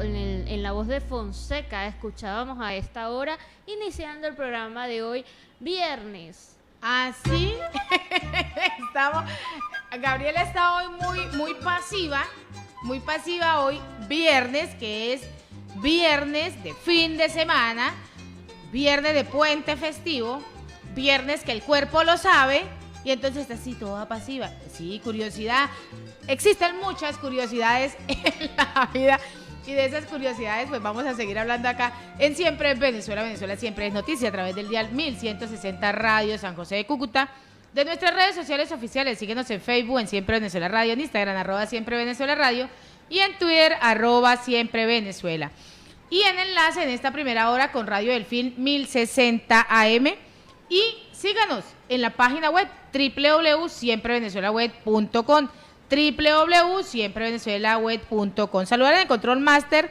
en la voz de Fonseca escuchábamos a esta hora, iniciando el programa de hoy, viernes. Así estamos. Gabriela está hoy muy pasiva hoy, viernes, que es viernes de fin de semana, viernes de puente festivo, viernes que el cuerpo lo sabe, y entonces está así toda pasiva. Sí, curiosidad. Existen muchas curiosidades en la vida, y de esas curiosidades pues vamos a seguir hablando acá en Siempre Venezuela. Venezuela siempre es noticia, a través del dial 1160 Radio San José de Cúcuta, de nuestras redes sociales oficiales. Síguenos en Facebook en Siempre Venezuela Radio, en Instagram @Siempre Venezuela Radio y en Twitter @Siempre Venezuela. Y en enlace en esta primera hora con Radio Delfín 1060 AM, y síganos en la página web www.siemprevenezuelaweb.com, www.siemprevenezuelaweb.com. Saludar en el Control Master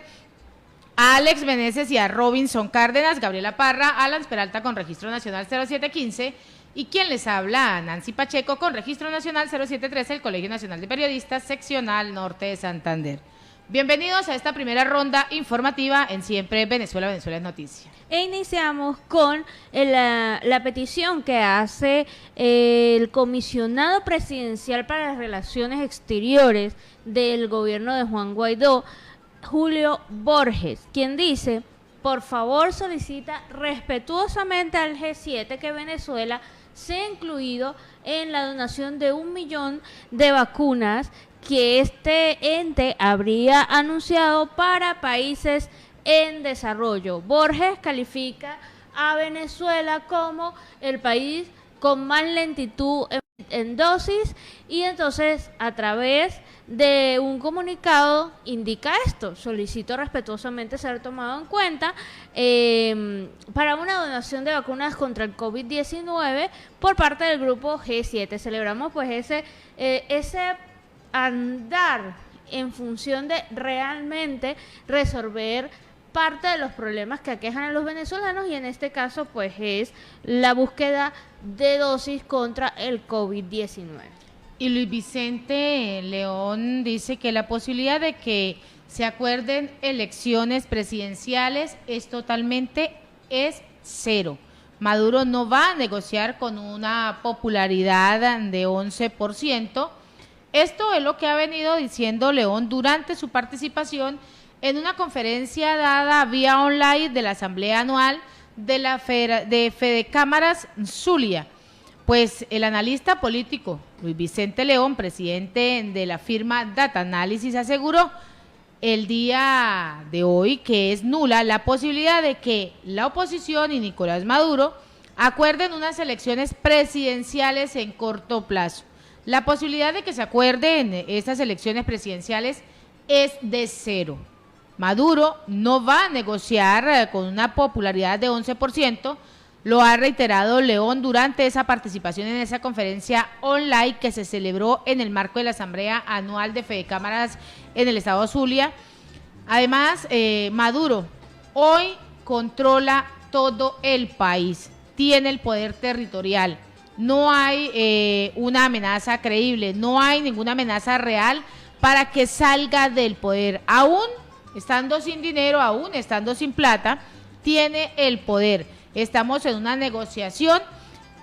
a Alex Meneses y a Robinson Cárdenas, Gabriela Parra, Alan Peralta con registro nacional 0715, y quien les habla, Nancy Pacheco, con registro nacional 0713, el Colegio Nacional de Periodistas, seccional Norte de Santander. Bienvenidos a esta primera ronda informativa en Siempre Venezuela, Venezuela es Noticia. E iniciamos con la petición que hace el comisionado presidencial para las relaciones exteriores del gobierno de Juan Guaidó, Julio Borges, quien dice: por favor, solicita respetuosamente al G7 que Venezuela sea incluido en la donación de 1 millón de vacunas que este ente habría anunciado para países en desarrollo. Borges califica a Venezuela como el país con más lentitud en dosis, y entonces a través de un comunicado indica esto: solicito respetuosamente ser tomado en cuenta para una donación de vacunas contra el COVID-19 por parte del grupo G7. Celebramos pues ese andar en función de realmente resolver parte de los problemas que aquejan a los venezolanos, y en este caso pues es la búsqueda de dosis contra el COVID-19. Y Luis Vicente León dice que la posibilidad de que se acuerden elecciones presidenciales es cero. Maduro no va a negociar con una popularidad de 11%. Esto es lo que ha venido diciendo León durante su participación en una conferencia dada vía online de la Asamblea Anual de Fedecámaras Zulia. Pues el analista político Luis Vicente León, presidente de la firma Data Analysis, aseguró el día de hoy que es nula la posibilidad de que la oposición y Nicolás Maduro acuerden unas elecciones presidenciales en corto plazo. La posibilidad de que se acuerden estas elecciones presidenciales es de cero. Maduro no va a negociar con una popularidad de 11%, lo ha reiterado León durante esa participación en esa conferencia online que se celebró en el marco de la Asamblea Anual de Fedecámaras en el estado Zulia. Además, Maduro hoy controla todo el país, tiene el poder territorial. No hay una amenaza creíble, no hay ninguna amenaza real para que salga del poder. Aún estando sin dinero, aún estando sin plata, tiene el poder. Estamos en una negociación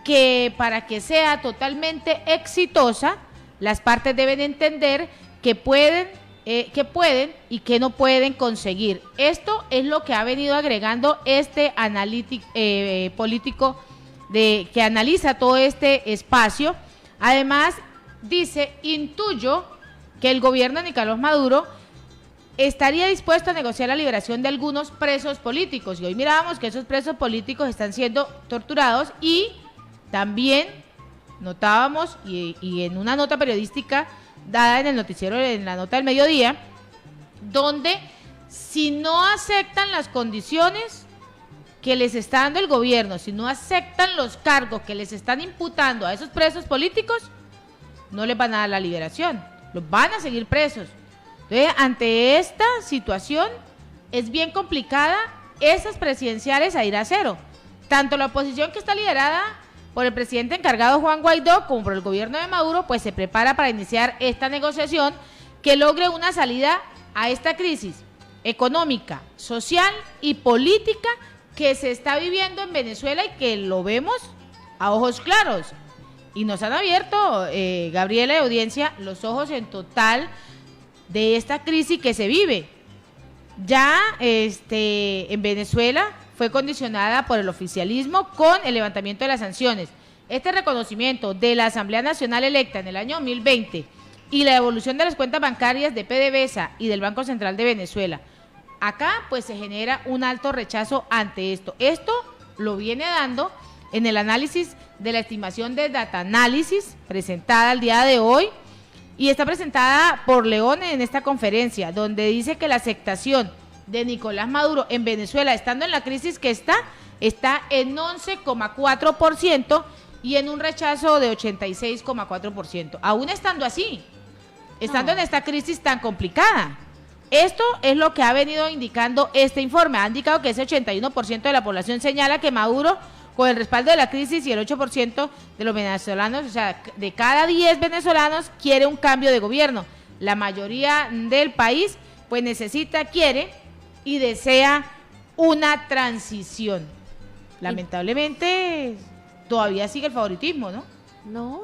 que, para que sea totalmente exitosa, las partes deben entender que pueden y que no pueden conseguir. Esto es lo que ha venido agregando este político que analiza todo este espacio. Además, dice: intuyo que el gobierno de Nicolás Maduro estaría dispuesto a negociar la liberación de algunos presos políticos, y hoy mirábamos que esos presos políticos están siendo torturados, y también notábamos, y en una nota periodística dada en el noticiero, en la nota del mediodía, donde si no aceptan las condiciones que les está dando el gobierno, si no aceptan los cargos que les están imputando a esos presos políticos, no les van a dar la liberación, los van a seguir presos. Entonces, ante esta situación, es bien complicada esas presidenciales a ir a cero. Tanto la oposición, que está liderada por el presidente encargado Juan Guaidó, como por el gobierno de Maduro, pues se prepara para iniciar esta negociación que logre una salida a esta crisis. económica, social y política que se está viviendo en Venezuela y que lo vemos a ojos claros. Y nos han abierto, Gabriela y audiencia, los ojos en total de esta crisis que se vive. Ya en Venezuela fue condicionada por el oficialismo con el levantamiento de las sanciones. Este reconocimiento de la Asamblea Nacional electa en el año 2020 y la evolución de las cuentas bancarias de PDVSA y del Banco Central de Venezuela. Acá pues se genera un alto rechazo ante esto. Esto lo viene dando en el análisis de la estimación de Data Análisis presentada el día de hoy y está presentada por León en esta conferencia, donde dice que la aceptación de Nicolás Maduro en Venezuela, estando en la crisis que está en 11,4% y en un rechazo de 86,4%. Aún estando así, estando en esta crisis tan complicada. Esto es lo que ha venido indicando este informe. Ha indicado que ese 81% de la población señala que Maduro, con el respaldo de la crisis, y el 8% de los venezolanos, o sea, de cada 10 venezolanos, quiere un cambio de gobierno. La mayoría del país, pues quiere y desea una transición. Lamentablemente, todavía sigue el favoritismo, ¿no? No,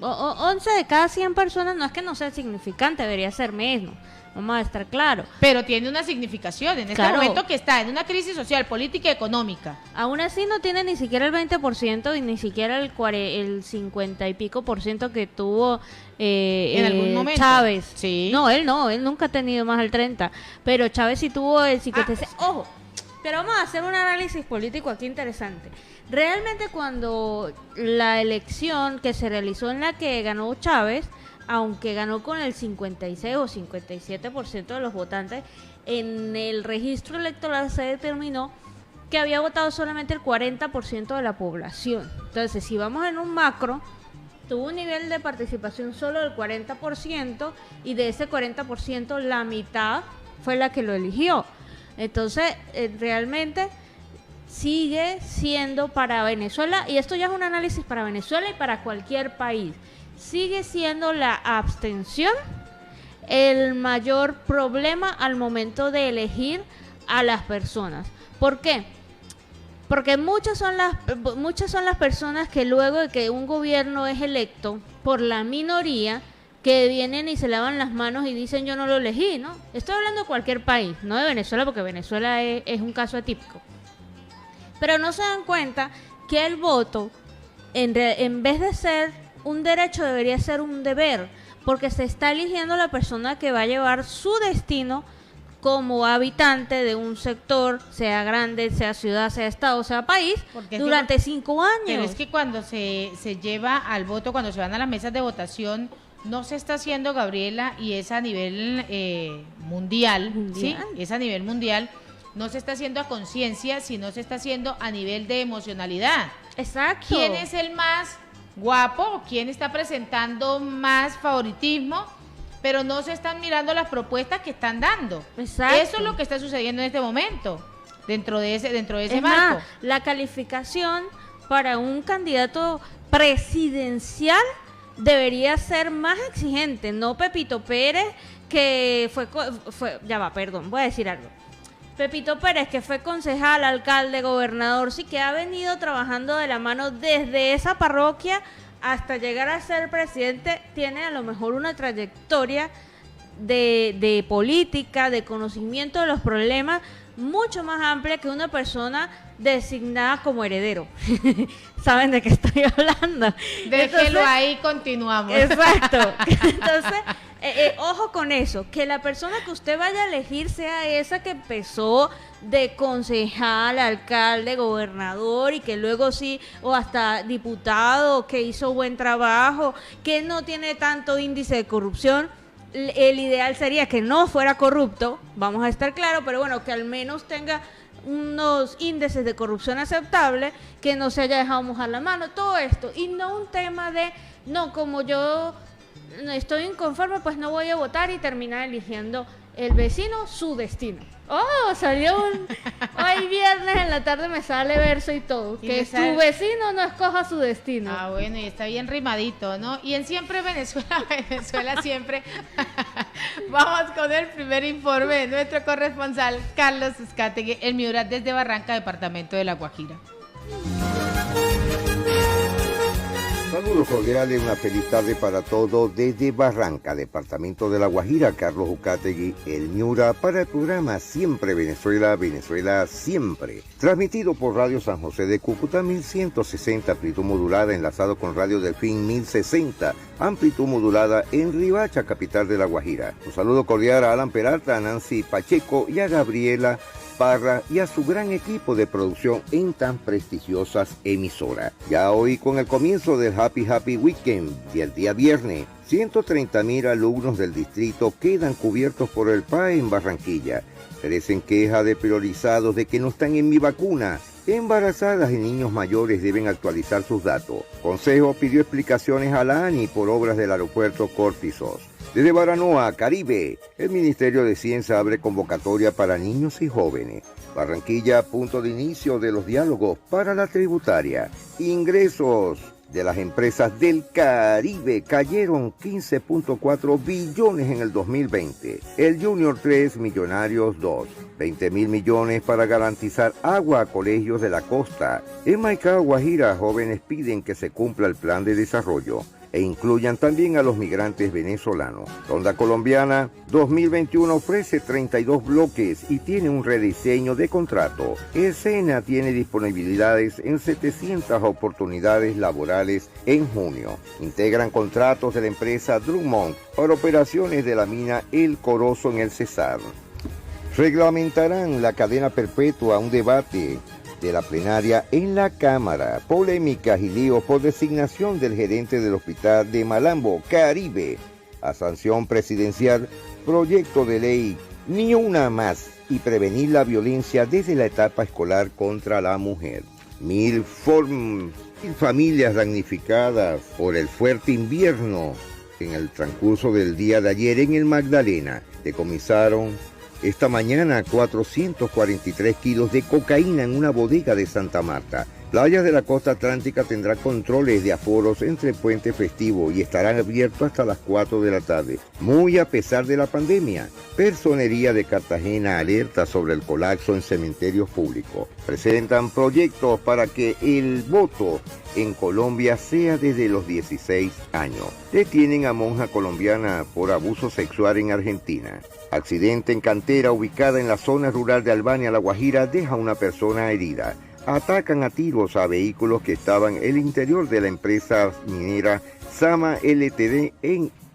11 de cada 100 personas no es que no sea significante, debería ser menos. Vamos a estar claros. Pero tiene una significación en este momento que está en una crisis social, política y económica. Aún así no tiene ni siquiera el 20% y ni siquiera el 50 y pico por ciento que tuvo en algún momento Chávez. Sí. No, él nunca ha tenido más del 30, pero Chávez sí tuvo el 56. Ojo, pero vamos a hacer un análisis político aquí interesante. Realmente cuando la elección que se realizó en la que ganó Chávez, aunque ganó con el 56 o 57% de los votantes, en el registro electoral se determinó que había votado solamente el 40% de la población. Entonces, si vamos en un macro, tuvo un nivel de participación solo del 40% y de ese 40% la mitad fue la que lo eligió. Entonces, realmente sigue siendo para Venezuela, y esto ya es un análisis para Venezuela y para cualquier país, sigue siendo la abstención el mayor problema al momento de elegir a las personas. ¿Por qué? Porque muchas son las personas que luego de que un gobierno es electo por la minoría, que vienen y se lavan las manos y dicen yo no lo elegí, ¿no? Estoy hablando de cualquier país, no de Venezuela, porque Venezuela es un caso atípico. Pero no se dan cuenta que el voto, en vez de ser un derecho, debería ser un deber, porque se está eligiendo la persona que va a llevar su destino como habitante de un sector, sea grande, sea ciudad, sea estado, sea país, durante 5 años. Pero es que cuando se lleva al voto, cuando se van a las mesas de votación, no se está haciendo, Gabriela, y es a nivel mundial, ¿sí? Es a nivel mundial, no se está haciendo a conciencia, sino se está haciendo a nivel de emocionalidad. Exacto. ¿Quién es el más guapo? ¿Quién está presentando más favoritismo? Pero no se están mirando las propuestas que están dando. Exacto. Eso es lo que está sucediendo en este momento, dentro de ese marco. La calificación para un candidato presidencial debería ser más exigente, no Pepito Pérez, que voy a decir algo. Pepito Pérez, que fue concejal, alcalde, gobernador, sí, que ha venido trabajando de la mano desde esa parroquia hasta llegar a ser presidente, tiene a lo mejor una trayectoria de política, de conocimiento de los problemas, mucho más amplia que una persona designada como heredero. ¿Saben de qué estoy hablando? Déjelo ahí, continuamos. Exacto. Entonces, ojo con eso, que la persona que usted vaya a elegir sea esa que empezó de concejal, alcalde, gobernador y que luego sí, o hasta diputado, que hizo buen trabajo, que no tiene tanto índice de corrupción. El ideal sería que no fuera corrupto, vamos a estar claros, pero bueno, que al menos tenga unos índices de corrupción aceptables, que no se haya dejado mojar la mano, todo esto, y no un tema de, no, como yo estoy inconforme, pues no voy a votar y terminar eligiendo el vecino su destino. Oh, salió hoy viernes en la tarde me sale verso y todo. Que su vecino no escoja su destino. Ah, bueno, y está bien rimadito, ¿no? Y en Siempre Venezuela, Venezuela siempre. Vamos con el primer informe de nuestro corresponsal, Carlos Uzcategui, en Miura, desde Barranca, departamento de La Guajira. Saludos cordiales, una feliz tarde para todos desde Barranca, departamento de La Guajira. Carlos Uzcategui, el Miura, para el programa Siempre Venezuela, Venezuela Siempre. Transmitido por Radio San José de Cúcuta, 1160, amplitud modulada, enlazado con Radio Delfín, 1060, amplitud modulada en Riohacha, capital de La Guajira. Un saludo cordial a Alan Peralta, a Nancy Pacheco y a Gabriela Parra y a su gran equipo de producción en tan prestigiosas emisoras. Ya hoy, con el comienzo del Happy Weekend y el día viernes, 130.000 alumnos del distrito quedan cubiertos por el PAE en Barranquilla. Crecen quejas de priorizados de que no están en mi vacuna. Embarazadas y niños mayores deben actualizar sus datos. Consejo pidió explicaciones a la ANI por obras del aeropuerto Cortizos. Desde Baranoa, Caribe, el Ministerio de Ciencia abre convocatoria para niños y jóvenes. Barranquilla, punto de inicio de los diálogos para la tributaria. Ingresos de las empresas del Caribe cayeron 15.4 billones en el 2020. El Junior 3, Millonarios 2. 20.000 millones para garantizar agua a colegios de la costa. En Maicao, Guajira, jóvenes piden que se cumpla el plan de desarrollo e incluyan también a los migrantes venezolanos. Ronda Colombiana 2021 ofrece 32 bloques y tiene un rediseño de contrato. El SENA tiene disponibilidades en 700 oportunidades laborales en junio. Integran contratos de la empresa Drummond para operaciones de la mina El Corozo en el Cesar. Reglamentarán la cadena perpetua, un debate de la plenaria en la Cámara. Polémicas y líos por designación del gerente del hospital de Malambo, Caribe. A sanción presidencial, proyecto de ley Ni Una Más y prevenir la violencia desde la etapa escolar contra la mujer. Mil familias damnificadas por el fuerte invierno en el transcurso del día de ayer en el Magdalena. Decomisaron esta mañana 443 kilos de cocaína en una bodega de Santa Marta. Playas de la costa atlántica tendrán controles de aforos entre puente festivo y estarán abiertos hasta las 4 de la tarde, muy a pesar de la pandemia. Personería de Cartagena alerta sobre el colapso en cementerios públicos. Presentan proyectos para que el voto en Colombia sea desde los 16 años. Detienen a monja colombiana por abuso sexual en Argentina. Accidente en cantera ubicada en la zona rural de Albania, La Guajira, deja a una persona herida. Atacan a tiros a vehículos que estaban en el interior de la empresa minera Sama Ltd.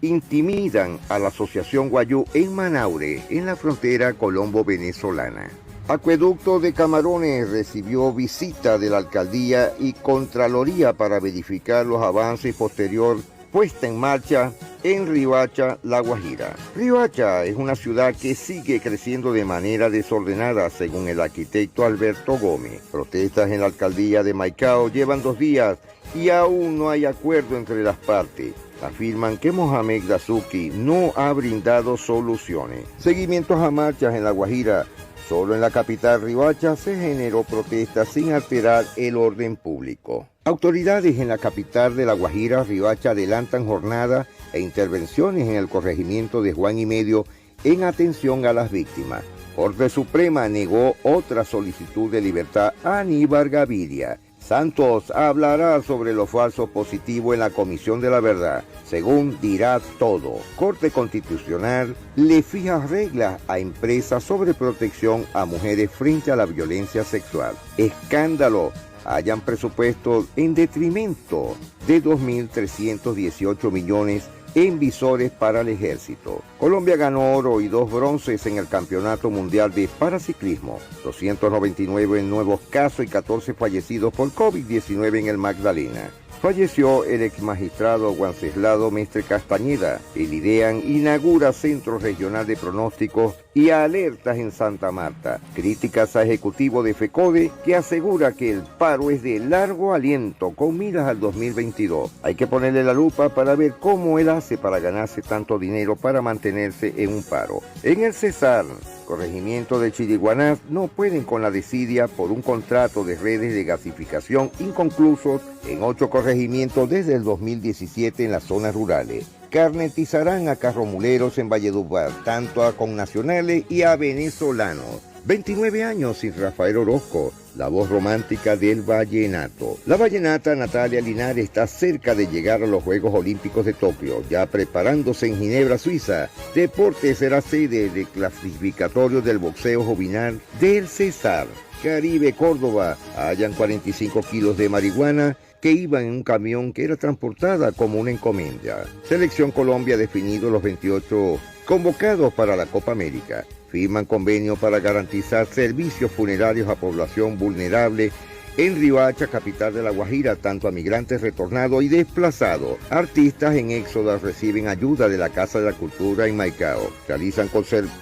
Intimidan a la asociación Guayú en Manaure, en la frontera colombo-venezolana. Acueducto de Camarones recibió visita de la alcaldía y Contraloría para verificar los avances posterior puesta en marcha en Riohacha, La Guajira. Riohacha es una ciudad que sigue creciendo de manera desordenada, según el arquitecto Alberto Gómez. Protestas en la alcaldía de Maicao llevan 2 días y aún no hay acuerdo entre las partes. Afirman que Mohamed Dazuki no ha brindado soluciones. Seguimientos a marchas en La Guajira. Solo en la capital Riohacha se generó protestas sin alterar el orden público. Autoridades en la capital de La Guajira, Riohacha, adelantan jornadas e intervenciones en el corregimiento de Juan y Medio en atención a las víctimas. Corte Suprema negó otra solicitud de libertad a Aníbal Gaviria. Santos hablará sobre los falsos positivos en la Comisión de la Verdad, según dirá todo. Corte Constitucional le fija reglas a empresas sobre protección a mujeres frente a la violencia sexual. Escándalo. Hayan presupuesto en detrimento de 2.318 millones en visores para el ejército. Colombia ganó oro y 2 bronces en el Campeonato Mundial de Paraciclismo. 299 nuevos casos y 14 fallecidos por COVID-19 en el Magdalena. Falleció el exmagistrado Wenceslao Mestre Castañeda. El IDEAN inaugura Centro Regional de Pronósticos y alertas en Santa Marta. Críticas a ejecutivo de FECODE que asegura que el paro es de largo aliento con miras al 2022. Hay que ponerle la lupa para ver cómo él hace para ganarse tanto dinero para mantenerse en un paro. En el Cesar, corregimiento de Chiriguaná, no pueden con la desidia por un contrato de redes de gasificación inconclusos en 8 corregimientos desde el 2017 en las zonas rurales. Carnetizarán a carromuleros en Valledupar, tanto a connacionales y a venezolanos. 29 años sin Rafael Orozco, la voz romántica del vallenato. La vallenata Natalia Linares está cerca de llegar a los Juegos Olímpicos de Tokio, ya preparándose en Ginebra, Suiza. Deporte será sede del clasificatorio del boxeo juvenil del Cesar. Caribe, Córdoba, hallan 45 kilos de marihuana que iban en un camión que era transportada como una encomienda. Selección Colombia ha definido los 28 convocados para la Copa América. Firman convenio para garantizar servicios funerarios a población vulnerable en Riohacha, capital de La Guajira, tanto a migrantes retornados y desplazados. Artistas en éxodo reciben ayuda de la Casa de la Cultura en Maicao. Realizan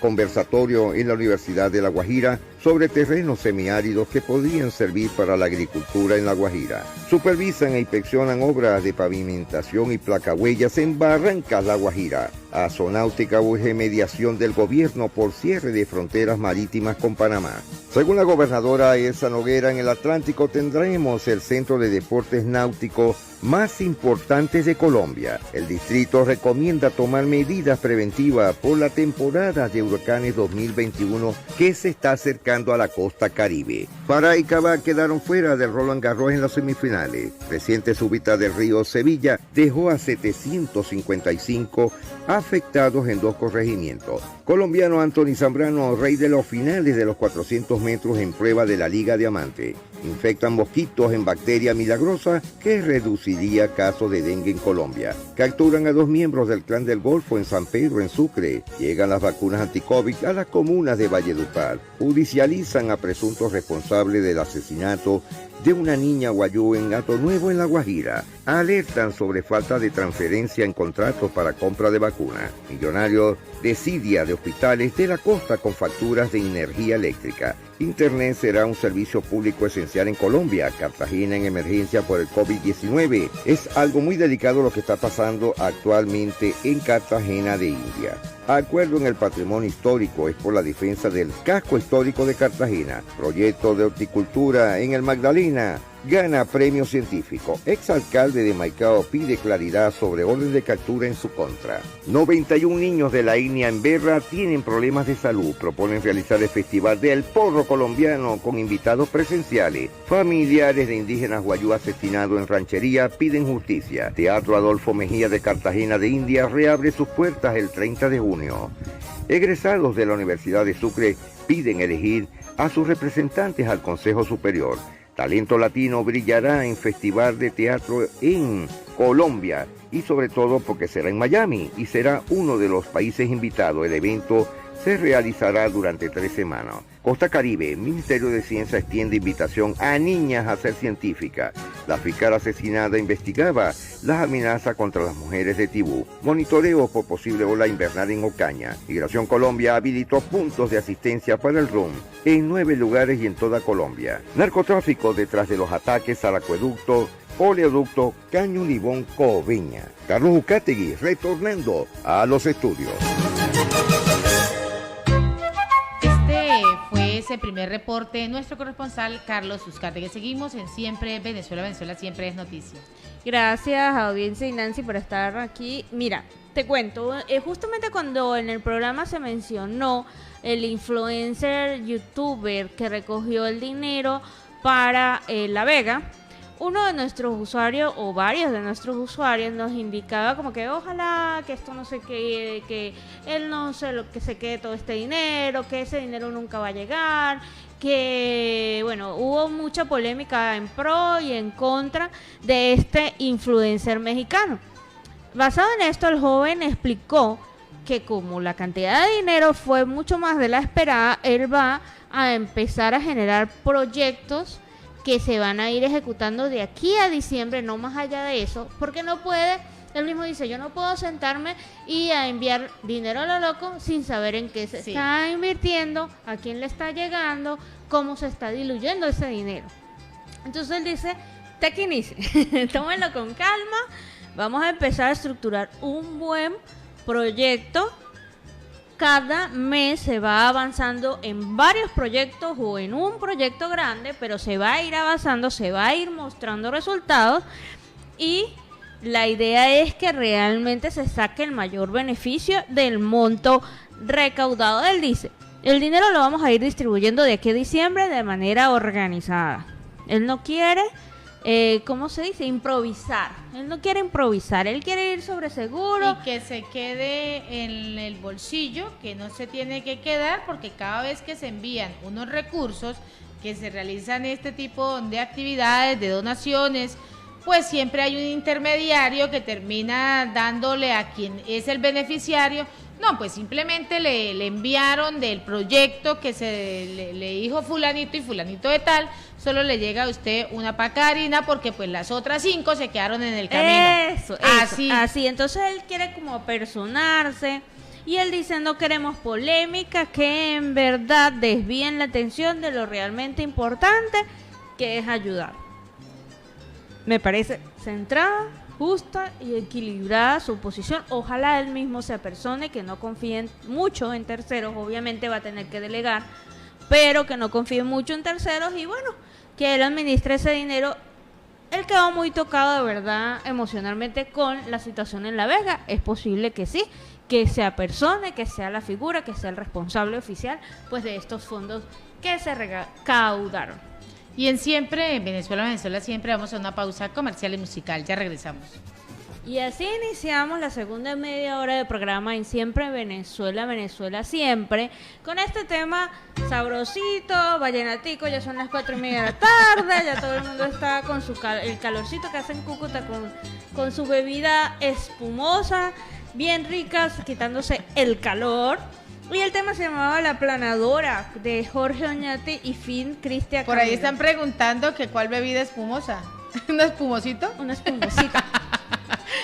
conversatorio en la Universidad de La Guajira sobre terrenos semiáridos que podrían servir para la agricultura en La Guajira. Supervisan e inspeccionan obras de pavimentación y placahuellas en Barrancas, La Guajira. Azonáutica urge mediación del gobierno por cierre de fronteras marítimas con Panamá. Según la gobernadora Elsa Noguera, en el Atlántico tendremos el centro de deportes náuticos más importantes de Colombia. El distrito recomienda tomar medidas preventivas por la temporada de huracanes 2021 que se está acercando a la costa Caribe. Pará y Cabá quedaron fuera del Roland Garros en las semifinales. Reciente súbita del río Sevilla dejó a 755 afectados en 2 corregimientos. Colombiano Anthony Zambrano, rey de los finales de los 400 metros en prueba de la Liga Diamante. Infectan mosquitos en bacteria milagrosa que reduciría casos de dengue en Colombia. Capturan a 2 miembros del Clan del Golfo en San Pedro, en Sucre. Llegan las vacunas anti-COVID a las comunas de Valledupar. Judicializan a presuntos responsables del asesinato de una niña guayú en Gato Nuevo, en La Guajira. Alertan sobre falta de transferencia en contratos para compra de vacunas. Millonarios desidia de hospitales de la costa con facturas de energía eléctrica. Internet será un servicio público esencial en Colombia. Cartagena en emergencia por el COVID-19. Es algo muy delicado lo que está pasando actualmente en Cartagena de India. Acuerdo en el patrimonio histórico es por la defensa del casco histórico de Cartagena. Proyecto de horticultura en el Magdalena gana premio científico. Exalcalde de Maicao pide claridad sobre orden de captura en su contra. 91 niños de la etnia emberra tienen problemas de salud. Proponen realizar el Festival del Porro Colombiano con invitados presenciales. Familiares de indígenas guayú asesinados en ranchería piden justicia. Teatro Adolfo Mejía de Cartagena de India reabre sus puertas el 30 de junio. Egresados de la Universidad de Sucre piden elegir a sus representantes al Consejo Superior. Talento latino brillará en Festival de Teatro en Colombia y sobre todo porque será en Miami y será uno de los países invitados. El evento se realizará durante 3 semanas. Costa Caribe, Ministerio de Ciencia extiende invitación a niñas a ser científicas. La fiscal asesinada investigaba las amenazas contra las mujeres de Tibú. Monitoreo por posible ola invernal en Ocaña. Migración Colombia habilitó puntos de asistencia para el RUM en 9 lugares y en toda Colombia. Narcotráfico detrás de los ataques al acueducto, oleoducto Caño Libón Coveña. Carlos Ucategui retornando a los estudios. Ese primer reporte de nuestro corresponsal Carlos Uzcategui. Seguimos en Siempre Venezuela. Venezuela siempre es noticia. Gracias, audiencia y Nancy, por estar aquí. Mira, te cuento, justamente cuando en el programa se mencionó el influencer youtuber que recogió el dinero para La Vega, uno de nuestros usuarios o varios de nuestros usuarios nos indicaba como que ojalá que esto no se quede, que él no se lo que se quede todo este dinero, que ese dinero nunca va a llegar, que bueno, hubo mucha polémica en pro y en contra de este influencer mexicano. Basado en esto, el joven explicó que como la cantidad de dinero fue mucho más de la esperada, él va a empezar a generar proyectos que se van a ir ejecutando de aquí a diciembre, no más allá de eso, porque no puede, él mismo dice, yo no puedo sentarme y a enviar dinero a lo loco sin saber en qué se está invirtiendo, a quién le está llegando, cómo se está diluyendo ese dinero. Entonces él dice, tequinice, tómenlo con calma, vamos a empezar a estructurar un buen proyecto. Cada mes se va avanzando en varios proyectos o en un proyecto grande, pero se va a ir avanzando, se va a ir mostrando resultados y la idea es que realmente se saque el mayor beneficio del monto recaudado. Él dice, el dinero lo vamos a ir distribuyendo de aquí a diciembre de manera organizada. Él no quiere, ¿cómo se dice? Improvisar. Él no quiere improvisar, él quiere ir sobre seguro. Y que se quede en el bolsillo, que no se tiene que quedar, porque cada vez que se envían unos recursos, que se realizan este tipo de actividades, de donaciones, pues siempre hay un intermediario que termina dándole a quien es el beneficiario. No, pues simplemente le enviaron del proyecto que le dijo fulanito y fulanito de tal, solo le llega a usted una paca de harina porque pues las otras 5 se quedaron en el camino. Eso, así. Entonces él quiere como personarse y él dice, no queremos polémica que en verdad desvíen la atención de lo realmente importante, que es ayudar. Me parece centrada, justa y equilibrada su posición. Ojalá él mismo se apersone, que no confíe mucho en terceros, obviamente va a tener que delegar, pero que no confíe mucho en terceros y bueno, que él administre ese dinero. Él quedó muy tocado de verdad emocionalmente con la situación en La Vega. Es posible que sí, que se apersone, que sea la figura, que sea el responsable oficial pues de estos fondos que se recaudaron. Y en Siempre, en Venezuela Siempre, vamos a una pausa comercial y musical. Ya regresamos. Y así iniciamos la segunda media hora de programa en Siempre Venezuela Siempre, con este tema sabrosito, vallenatico. Ya son las 4:30 de la tarde, ya todo el mundo está con el calorcito que hace en Cúcuta con su bebida espumosa, bien ricas, quitándose el calor. Y el tema se llamaba La Planadora, de Jorge Oñate y Fin Cristian. Por ahí están preguntando que cuál bebida espumosa. ¿Un espumosito? Una espumosita.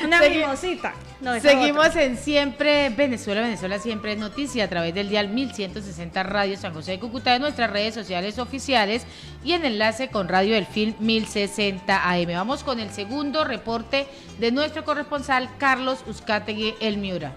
Una mimosita. No, seguimos en Siempre Venezuela Siempre Noticia a través del dial 1160 Radio San José de Cúcuta, de nuestras redes sociales oficiales y en enlace con Radio Delfín 1060 AM. Vamos con el segundo reporte de nuestro corresponsal Carlos Uzcategui, el Miura.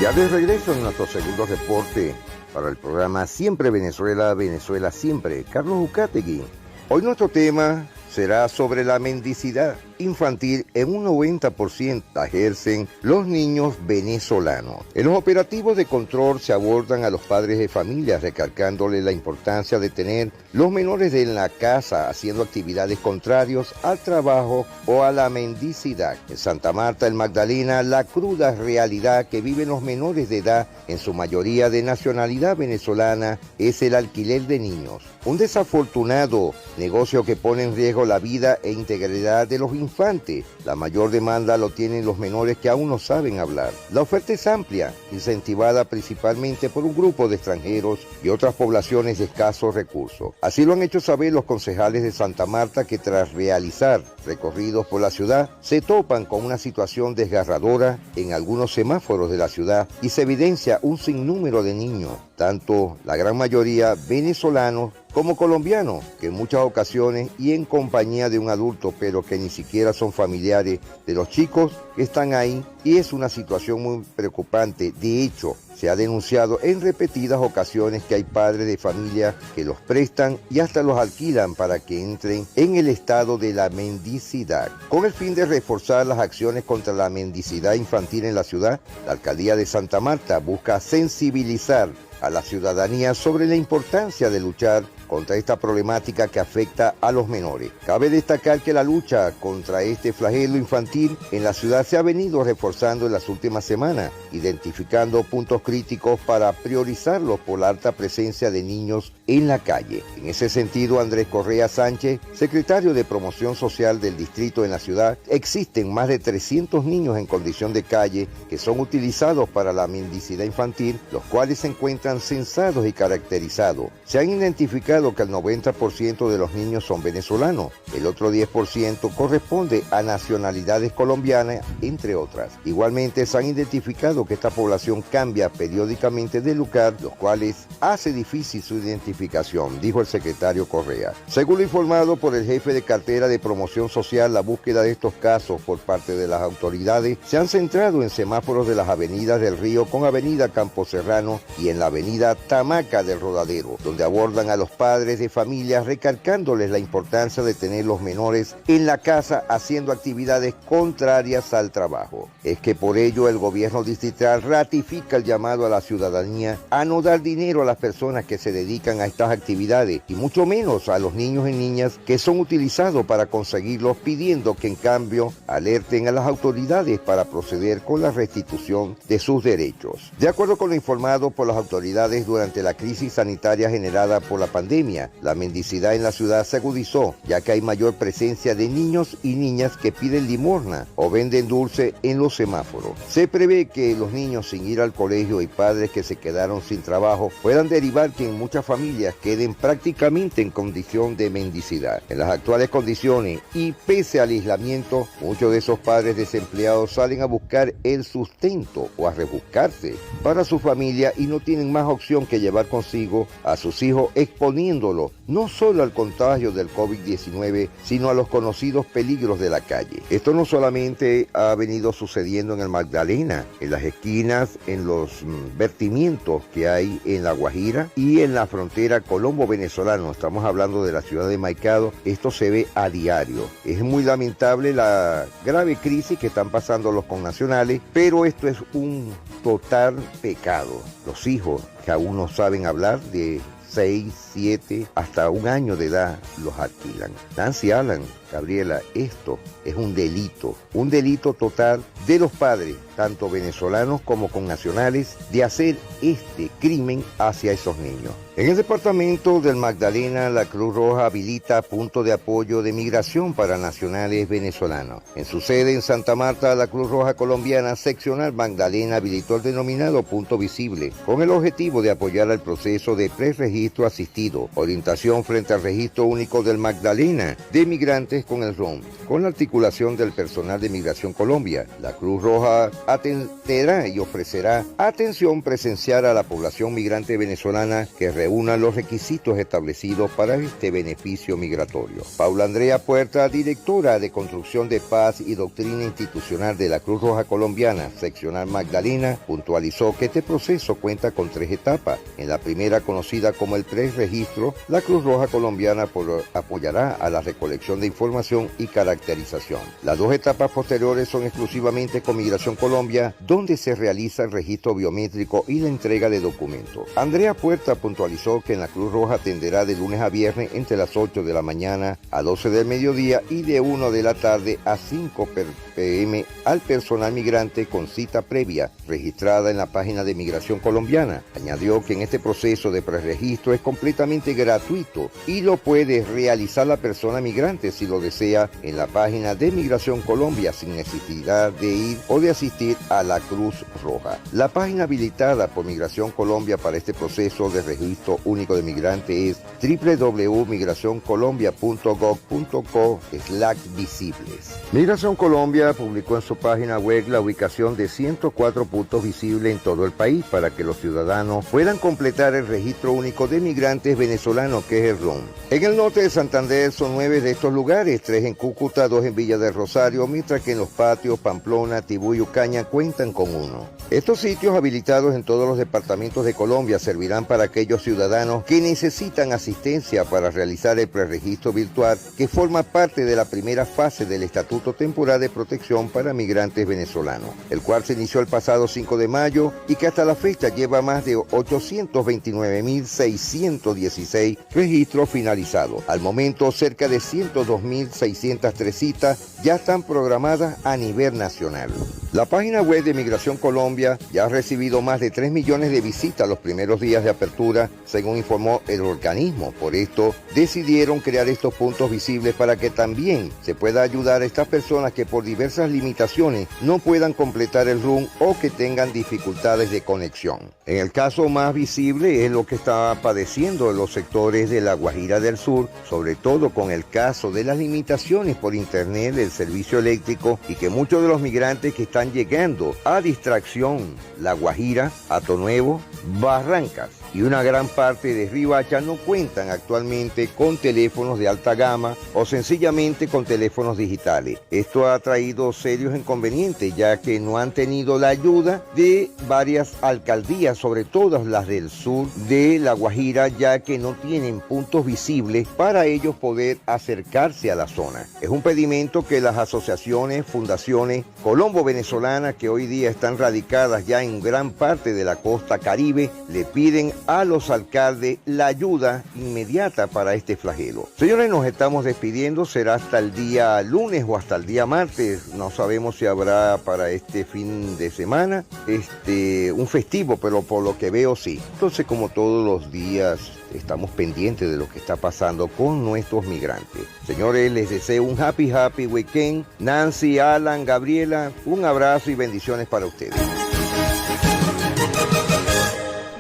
Ya de regreso en nuestro segundo reporte para el programa Siempre Venezuela Siempre. Carlos Uzcategui. Hoy nuestro tema será sobre la mendicidad infantil. En un 90% ejercen los niños venezolanos. En los operativos de control se abordan a los padres de familia, recalcándole la importancia de tener los menores en la casa haciendo actividades contrarias al trabajo o a la mendicidad. En Santa Marta, el Magdalena, la cruda realidad que viven los menores de edad, en su mayoría de nacionalidad venezolana, es el alquiler de niños. Un desafortunado negocio que pone en riesgo la vida e integridad de los infantes. La mayor demanda lo tienen los menores que aún no saben hablar. La oferta es amplia, incentivada principalmente por un grupo de extranjeros y otras poblaciones de escasos recursos. Así lo han hecho saber los concejales de Santa Marta, que tras realizar recorridos por la ciudad se topan con una situación desgarradora en algunos semáforos de la ciudad y se evidencia un sinnúmero de niños, tanto la gran mayoría venezolanos como colombianos, que en muchas ocasiones y en compañía de un adulto, pero que ni siquiera son familiares de los chicos que están ahí, y es una situación muy preocupante. De hecho, se ha denunciado en repetidas ocasiones que hay padres de familia que los prestan y hasta los alquilan para que entren en el estado de la mendicidad. Con el fin de reforzar las acciones contra la mendicidad infantil en la ciudad, la Alcaldía de Santa Marta busca sensibilizar a la ciudadanía sobre la importancia de luchar contra esta problemática que afecta a los menores. Cabe destacar que la lucha contra este flagelo infantil en la ciudad se ha venido reforzando en las últimas semanas, identificando puntos críticos para priorizarlos por la alta presencia de niños en la calle. En ese sentido, Andrés Correa Sánchez, secretario de Promoción Social del distrito en la ciudad, existen más de 300 niños en condición de calle que son utilizados para la mendicidad infantil, los cuales se encuentran censados y caracterizados. Se han identificado que el 90% de los niños son venezolanos, el otro 10% corresponde a nacionalidades colombianas, entre otras. Igualmente se han identificado que esta población cambia periódicamente de lugar, los cuales hace difícil su identificación, dijo el secretario Correa. Según lo informado por el jefe de cartera de Promoción Social, la búsqueda de estos casos por parte de las autoridades se han centrado en semáforos de las avenidas del Río con avenida Campo Serrano y en la avenida Tamaca del Rodadero, donde abordan a los padres de familias recalcándoles la importancia de tener los menores en la casa haciendo actividades contrarias al trabajo. Es que por ello el gobierno distrital ratifica el llamado a la ciudadanía a no dar dinero a las personas que se dedican a estas actividades y mucho menos a los niños y niñas que son utilizados para conseguirlos, pidiendo que en cambio alerten a las autoridades para proceder con la restitución de sus derechos. De acuerdo con lo informado por las autoridades, durante la crisis sanitaria generada por la pandemia, la mendicidad en la ciudad se agudizó, ya que hay mayor presencia de niños y niñas que piden limosna o venden dulce en los semáforos. Se prevé que los niños sin ir al colegio y padres que se quedaron sin trabajo puedan derivar que en muchas familias queden prácticamente en condición de mendicidad. En las actuales condiciones y pese al aislamiento, muchos de esos padres desempleados salen a buscar el sustento o a rebuscarse para su familia y no tienen más opción que llevar consigo a sus hijos, exponiéndolos no solo al contagio del COVID-19, sino a los conocidos peligros de la calle. Esto no solamente ha venido sucediendo en el Magdalena, en las esquinas, en los vertimientos que hay en La Guajira y en la frontera colombo-venezolana. Estamos hablando de la ciudad de Maicado. Esto se ve a diario. Es muy lamentable la grave crisis que están pasando los connacionales, pero esto es un total pecado. Los hijos que aún no saben hablar, de 6, 7, hasta 1 año de edad, los alquilan. Nancy Alan, Gabriela, esto es un delito total de los padres, tanto venezolanos como connacionales, de hacer este crimen hacia esos niños. En el departamento del Magdalena, la Cruz Roja habilita punto de apoyo de migración para nacionales venezolanos. En su sede en Santa Marta, la Cruz Roja colombiana seccional Magdalena habilitó el denominado punto visible, con el objetivo de apoyar el proceso de preregistro asistido, orientación frente al registro único del Magdalena de migrantes con el ROM. Con la articulación del personal de Migración Colombia, la Cruz Roja atenderá y ofrecerá atención presencial a la población migrante venezolana que reúna los requisitos establecidos para este beneficio migratorio. Paula Andrea Puerta, directora de Construcción de Paz y Doctrina Institucional de la Cruz Roja Colombiana, seccional Magdalena, puntualizó que este proceso cuenta con 3 etapas. En la primera, conocida como el preregistro, la Cruz Roja Colombiana apoyará a la recolección de información y caracterización. Las 2 etapas posteriores son exclusivamente con Migración Colombia, donde se realiza el registro biométrico y la entrega de documentos. Andrea Puerta puntualizó que en la Cruz Roja atenderá de lunes a viernes entre las 8 de la mañana a 12 del mediodía y de 1 de la tarde a 5 p.m. al personal migrante con cita previa registrada en la página de Migración Colombiana. Añadió que en este proceso de preregistro es completamente gratuito y lo puede realizar la persona migrante si lo desea en la página de Migración Colombia sin necesidad de ir o de asistir a la Cruz Roja. La página habilitada por Migración Colombia para este proceso de registro único de migrante es www.migracioncolombia.gov.co/visibles. Migración Colombia publicó en su página web la ubicación de 104 puntos visibles en todo el país para que los ciudadanos puedan completar el registro único de migrantes venezolanos, que es el ROM. En el norte de Santander son 9 de estos lugares, 3 en Cúcuta, 2 en Villa del Rosario, mientras que en Los Patios, Pamplona, Tibú y Ucaña cuentan con 1. Estos sitios habilitados en todos los departamentos de Colombia servirán para aquellos ciudadanos que necesitan asistencia para realizar el preregistro virtual que forma parte de la primera fase del Estatuto Temporal de Protección para Migrantes Venezolanos, el cual se inició el pasado 5 de mayo y que hasta la fecha lleva más de 829.616 registros finalizados. Al momento, cerca de 102.603 citas ya están programadas a nivel nacional. La página web de Migración Colombia ya ha recibido más de 3 millones de visitas los primeros días de apertura, según informó el organismo. Por esto, decidieron crear estos puntos visibles para que también se pueda ayudar a estas personas que por diversas limitaciones no puedan completar el RUN o que tengan dificultades de conexión. En el caso más visible es lo que está padeciendo los sectores de La Guajira del Sur, sobre todo con el caso de las limitaciones por internet del servicio eléctrico y que muchos de los migrantes que están llegando a Distracción, La Guajira, Hato Nuevo, Barrancas y una gran parte de Riohacha no cuentan actualmente con teléfonos de alta gama o sencillamente con teléfonos digitales. Esto ha traído serios inconvenientes, ya que no han tenido la ayuda de varias alcaldías, sobre todo las del sur de La Guajira, ya que no tienen puntos visibles para ellos poder acercarse a la zona. Es un pedimento que las asociaciones, fundaciones colombo-venezolanas que hoy día están radicadas ya en gran parte de la costa caribe, le piden a los alcaldes la ayuda inmediata para este flagelo. Señores, nos estamos despidiendo, será hasta el día lunes o hasta el día martes, no sabemos si habrá para este fin de semana un festivo, pero por lo que veo sí. Entonces, como todos los días, estamos pendientes de lo que está pasando con nuestros migrantes. Señores, les deseo un happy weekend. Nancy, Alan, Gabriela, un abrazo y bendiciones para ustedes.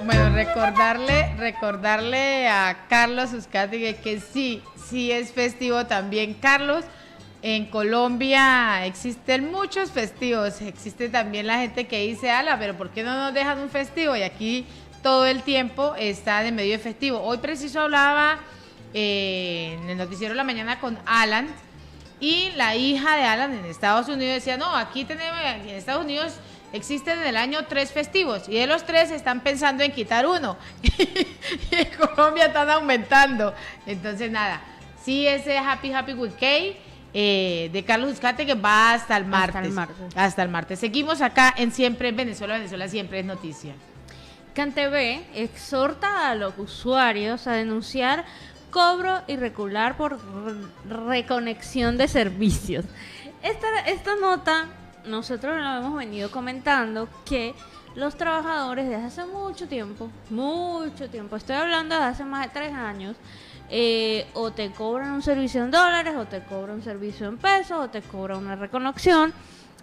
Bueno, recordarle a Carlos Uzcategui que sí es festivo también. Carlos, en Colombia existen muchos festivos, existe también la gente que dice, ala, pero ¿por qué no nos dejan un festivo? Y aquí todo el tiempo está de medio de festivo. Hoy preciso hablaba en el noticiero de la mañana con Alan, y la hija de Alan en Estados Unidos decía, no, aquí tenemos, en Estados Unidos existen en el año 3 festivos, y de los 3 están pensando en quitar uno, y en Colombia están aumentando. Entonces nada, sí, ese Happy Weekend de Carlos Uzcategui que va hasta el martes. Hasta el martes. Seguimos acá en Siempre en Venezuela. Venezuela siempre es noticia. CanTV exhorta a los usuarios a denunciar cobro irregular por reconexión de servicios. Esta nota nosotros lo hemos venido comentando, que los trabajadores desde hace mucho tiempo, estoy hablando de hace más de 3 años, o te cobran un servicio en dólares, o te cobran un servicio en pesos, o te cobran una reconexión.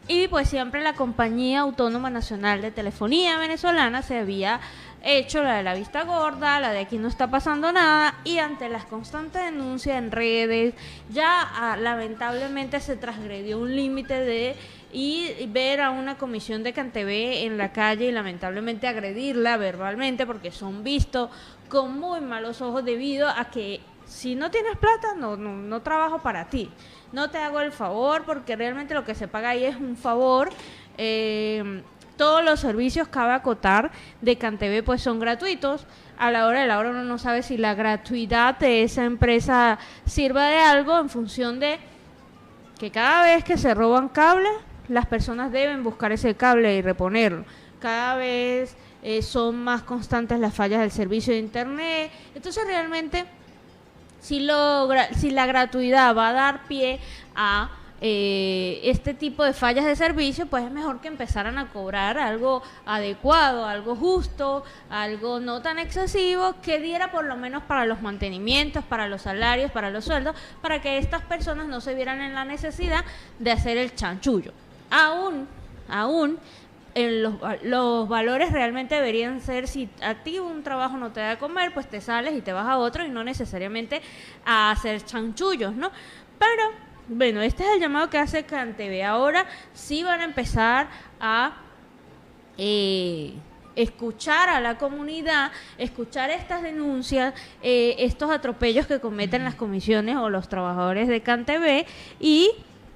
Y pues siempre la Compañía Autónoma Nacional de Telefonía Venezolana se había hecho la de la vista gorda, la de aquí no está pasando nada, y ante las constantes denuncias en redes, ya lamentablemente se transgredió un límite y ver a una comisión de CanTV en la calle y lamentablemente agredirla verbalmente, porque son vistos con muy malos ojos debido a que si no tienes plata, no trabajo para ti. No te hago el favor, porque realmente lo que se paga ahí es un favor. Todos los servicios, cabe acotar, de CanTV pues son gratuitos. A la hora de la hora uno no sabe si la gratuidad de esa empresa sirva de algo, en función de que cada vez que se roban cables, las personas deben buscar ese cable y reponerlo. Cada vez son más constantes las fallas del servicio de internet. Entonces realmente, si la gratuidad va a dar pie a este tipo de fallas de servicio, pues es mejor que empezaran a cobrar algo adecuado, algo justo, algo no tan excesivo, que diera por lo menos para los mantenimientos, para los salarios, para los sueldos, para que estas personas no se vieran en la necesidad de hacer el chanchullo. Aún los valores realmente deberían ser, si a ti un trabajo no te da de comer, pues te sales y te vas a otro, y no necesariamente a hacer chanchullos, ¿no? Pero bueno, este es el llamado que hace CanTV. Ahora sí van a empezar a escuchar a la comunidad, escuchar estas denuncias, estos atropellos que cometen las comisiones o los trabajadores de CanTV, y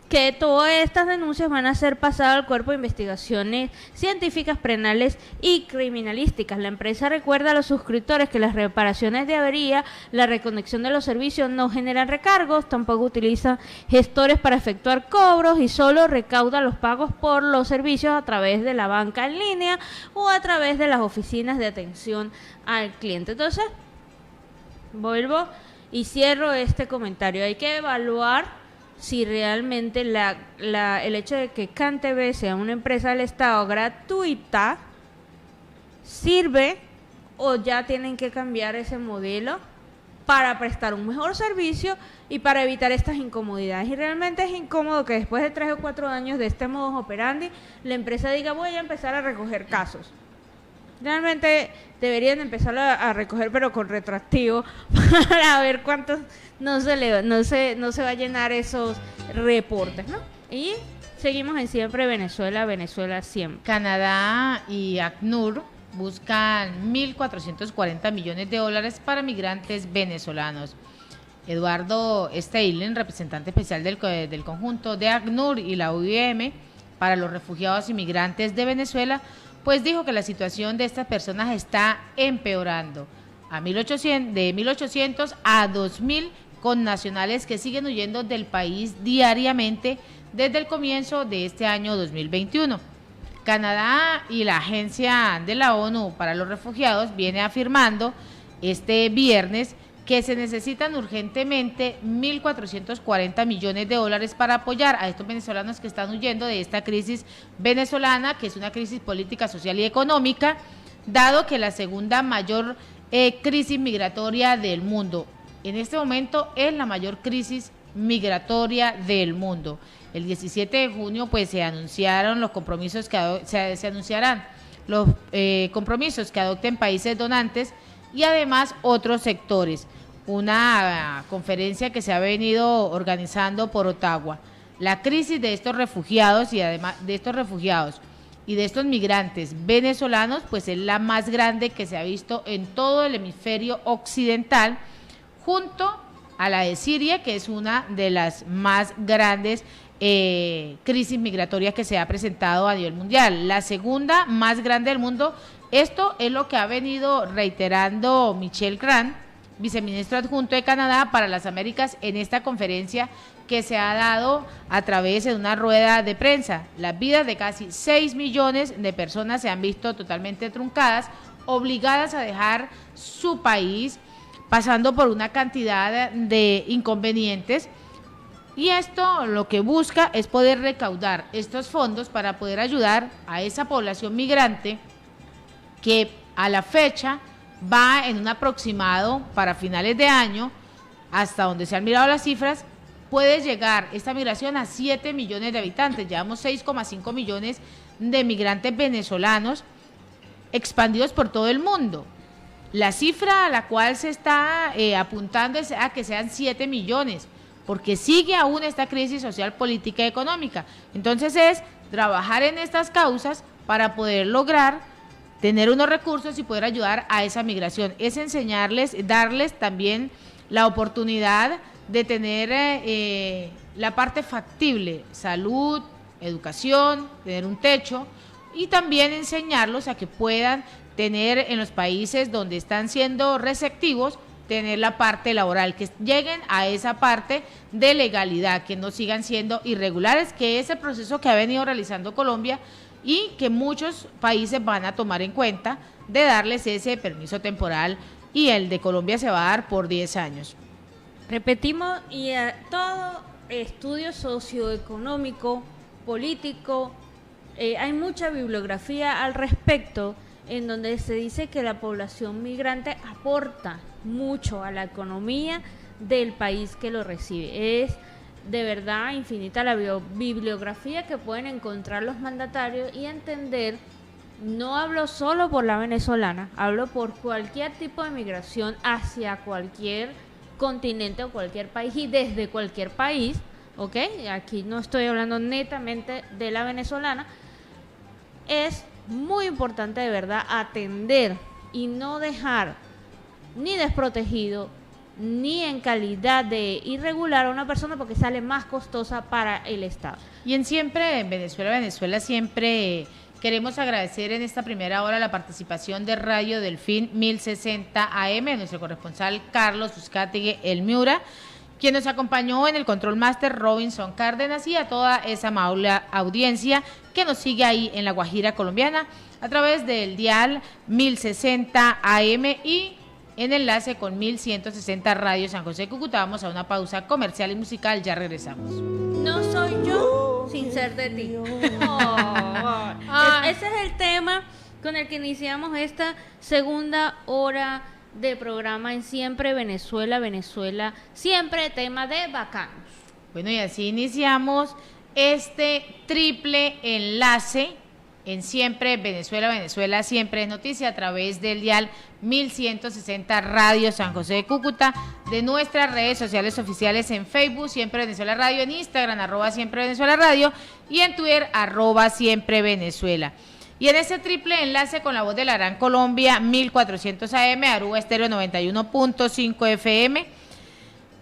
que todas estas denuncias van a ser pasadas al Cuerpo de Investigaciones Científicas, Penales y Criminalísticas. La empresa recuerda a los suscriptores que las reparaciones de avería, la reconexión de los servicios no generan recargos, tampoco utilizan gestores para efectuar cobros y solo recauda los pagos por los servicios a través de la banca en línea o a través de las oficinas de atención al cliente. Entonces, vuelvo y cierro este comentario. Hay que evaluar si realmente el hecho de que CanTV sea una empresa del Estado gratuita sirve, o ya tienen que cambiar ese modelo para prestar un mejor servicio y para evitar estas incomodidades. Y realmente es incómodo que después de 3 o 4 años de este modus operandi, la empresa diga: voy a empezar a recoger casos. Realmente deberían empezar a recoger, pero con retroactivo, para ver cuántos no se va a llenar esos reportes, ¿no? Y seguimos en Siempre Venezuela, Venezuela siempre. Canadá y ACNUR buscan 1.440 millones de dólares para migrantes venezolanos. Eduardo Steylen, representante especial del conjunto de ACNUR y la OIM para los refugiados y migrantes de Venezuela, pues dijo que la situación de estas personas está empeorando. De 1.800 a 2.000 connacionales que siguen huyendo del país diariamente desde el comienzo de este año 2021. Canadá y la Agencia de la ONU para los Refugiados viene afirmando este viernes que se necesitan urgentemente 1.440 millones de dólares para apoyar a estos venezolanos que están huyendo de esta crisis venezolana, que es una crisis política, social y económica, dado que la segunda mayor crisis migratoria del mundo. En este momento es la mayor crisis migratoria del mundo. El 17 de junio pues se anunciaron los compromisos que se anunciarán los compromisos que adopten países donantes y además otros sectores. Una conferencia que se ha venido organizando por Ottawa. La crisis de estos refugiados y además de estos refugiados y de estos migrantes venezolanos pues es la más grande que se ha visto en todo el hemisferio occidental, junto a la de Siria, que es una de las más grandes crisis migratorias que se ha presentado a nivel mundial. La segunda más grande del mundo. Esto es lo que ha venido reiterando Michel Grant, viceministro adjunto de Canadá para las Américas, en esta conferencia que se ha dado a través de una rueda de prensa. Las vidas de casi 6 millones de personas se han visto totalmente truncadas, obligadas a dejar su país, pasando por una cantidad de inconvenientes. Y esto lo que busca es poder recaudar estos fondos para poder ayudar a esa población migrante que a la fecha va en un aproximado para finales de año, hasta donde se han mirado las cifras, puede llegar esta migración a 7 millones de habitantes. Llevamos 6,5 millones de migrantes venezolanos expandidos por todo el mundo. La cifra a la cual se está apuntando es a que sean 7 millones, porque sigue aún esta crisis social, política y económica. Entonces es trabajar en estas causas para poder lograr tener unos recursos y poder ayudar a esa migración. Es enseñarles, darles también la oportunidad de tener la parte factible, salud, educación, tener un techo, y también enseñarlos a que puedan tener en los países donde están siendo receptivos, tener la parte laboral, que lleguen a esa parte de legalidad, que no sigan siendo irregulares, que es el proceso que ha venido realizando Colombia y que muchos países van a tomar en cuenta de darles ese permiso temporal, y el de Colombia se va a dar por 10 años. Repetimos, y todo estudio socioeconómico, político, hay mucha bibliografía al respecto, en donde se dice que la población migrante aporta mucho a la economía del país que lo recibe. Es de verdad infinita la bibliografía que pueden encontrar los mandatarios y entender. No hablo solo por la venezolana, hablo por cualquier tipo de migración hacia cualquier continente o cualquier país y desde cualquier país, ¿ok? Aquí no estoy hablando netamente de la venezolana. Es muy importante de verdad atender y no dejar ni desprotegido ni en calidad de irregular a una persona porque sale más costosa para el Estado. Y en Siempre en Venezuela siempre queremos agradecer en esta primera hora la participación de Radio Delfín 1060 AM, nuestro corresponsal Carlos Uzcategui El Miura, quien nos acompañó en el Control Master Robinson Cárdenas, y a toda esa amable audiencia que nos sigue ahí en La Guajira colombiana a través del dial 1060 AM y en enlace con 1160 Radio San José Cúcuta. Vamos a una pausa comercial y musical, ya regresamos. No soy yo sin ser de ti. Ese es el tema con el que iniciamos esta segunda hora de programa en Siempre Venezuela, siempre tema de bacanos. Bueno, y así iniciamos este triple enlace en Siempre Venezuela, siempre es noticia, a través del dial 1160 Radio San José de Cúcuta, de nuestras redes sociales oficiales en Facebook, Siempre Venezuela Radio, en Instagram, @Siempre Venezuela Radio, y en Twitter, @Siempre Venezuela. Y en ese triple enlace con la voz de la Gran Colombia, 1400 AM, Aruba Estéreo 91.5 FM.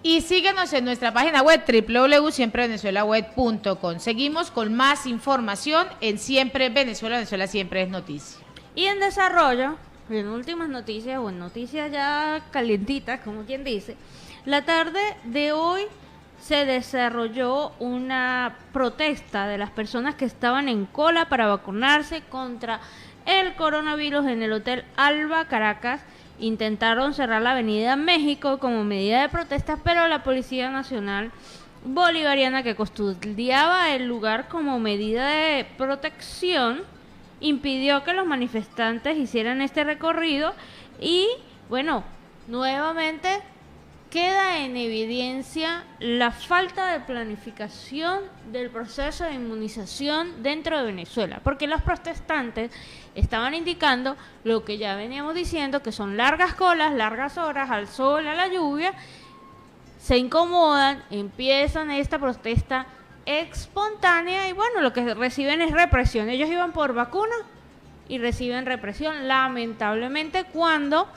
Y síguenos en nuestra página web, www.siemprevenezuelaweb.com. Seguimos con más información en Siempre Venezuela siempre es noticia. Y en desarrollo, en últimas noticias, o en noticias ya calientitas, como quien dice, la tarde de hoy se desarrolló una protesta de las personas que estaban en cola para vacunarse contra el coronavirus en el Hotel Alba, Caracas. Intentaron cerrar la Avenida México como medida de protesta, pero la Policía Nacional Bolivariana, que custodiaba el lugar como medida de protección, impidió que los manifestantes hicieran este recorrido y, bueno, nuevamente queda en evidencia la falta de planificación del proceso de inmunización dentro de Venezuela, porque los protestantes estaban indicando lo que ya veníamos diciendo, que son largas colas, largas horas, al sol, a la lluvia, se incomodan, empiezan esta protesta espontánea y bueno, lo que reciben es represión. Ellos iban por vacuna y reciben represión, lamentablemente, cuando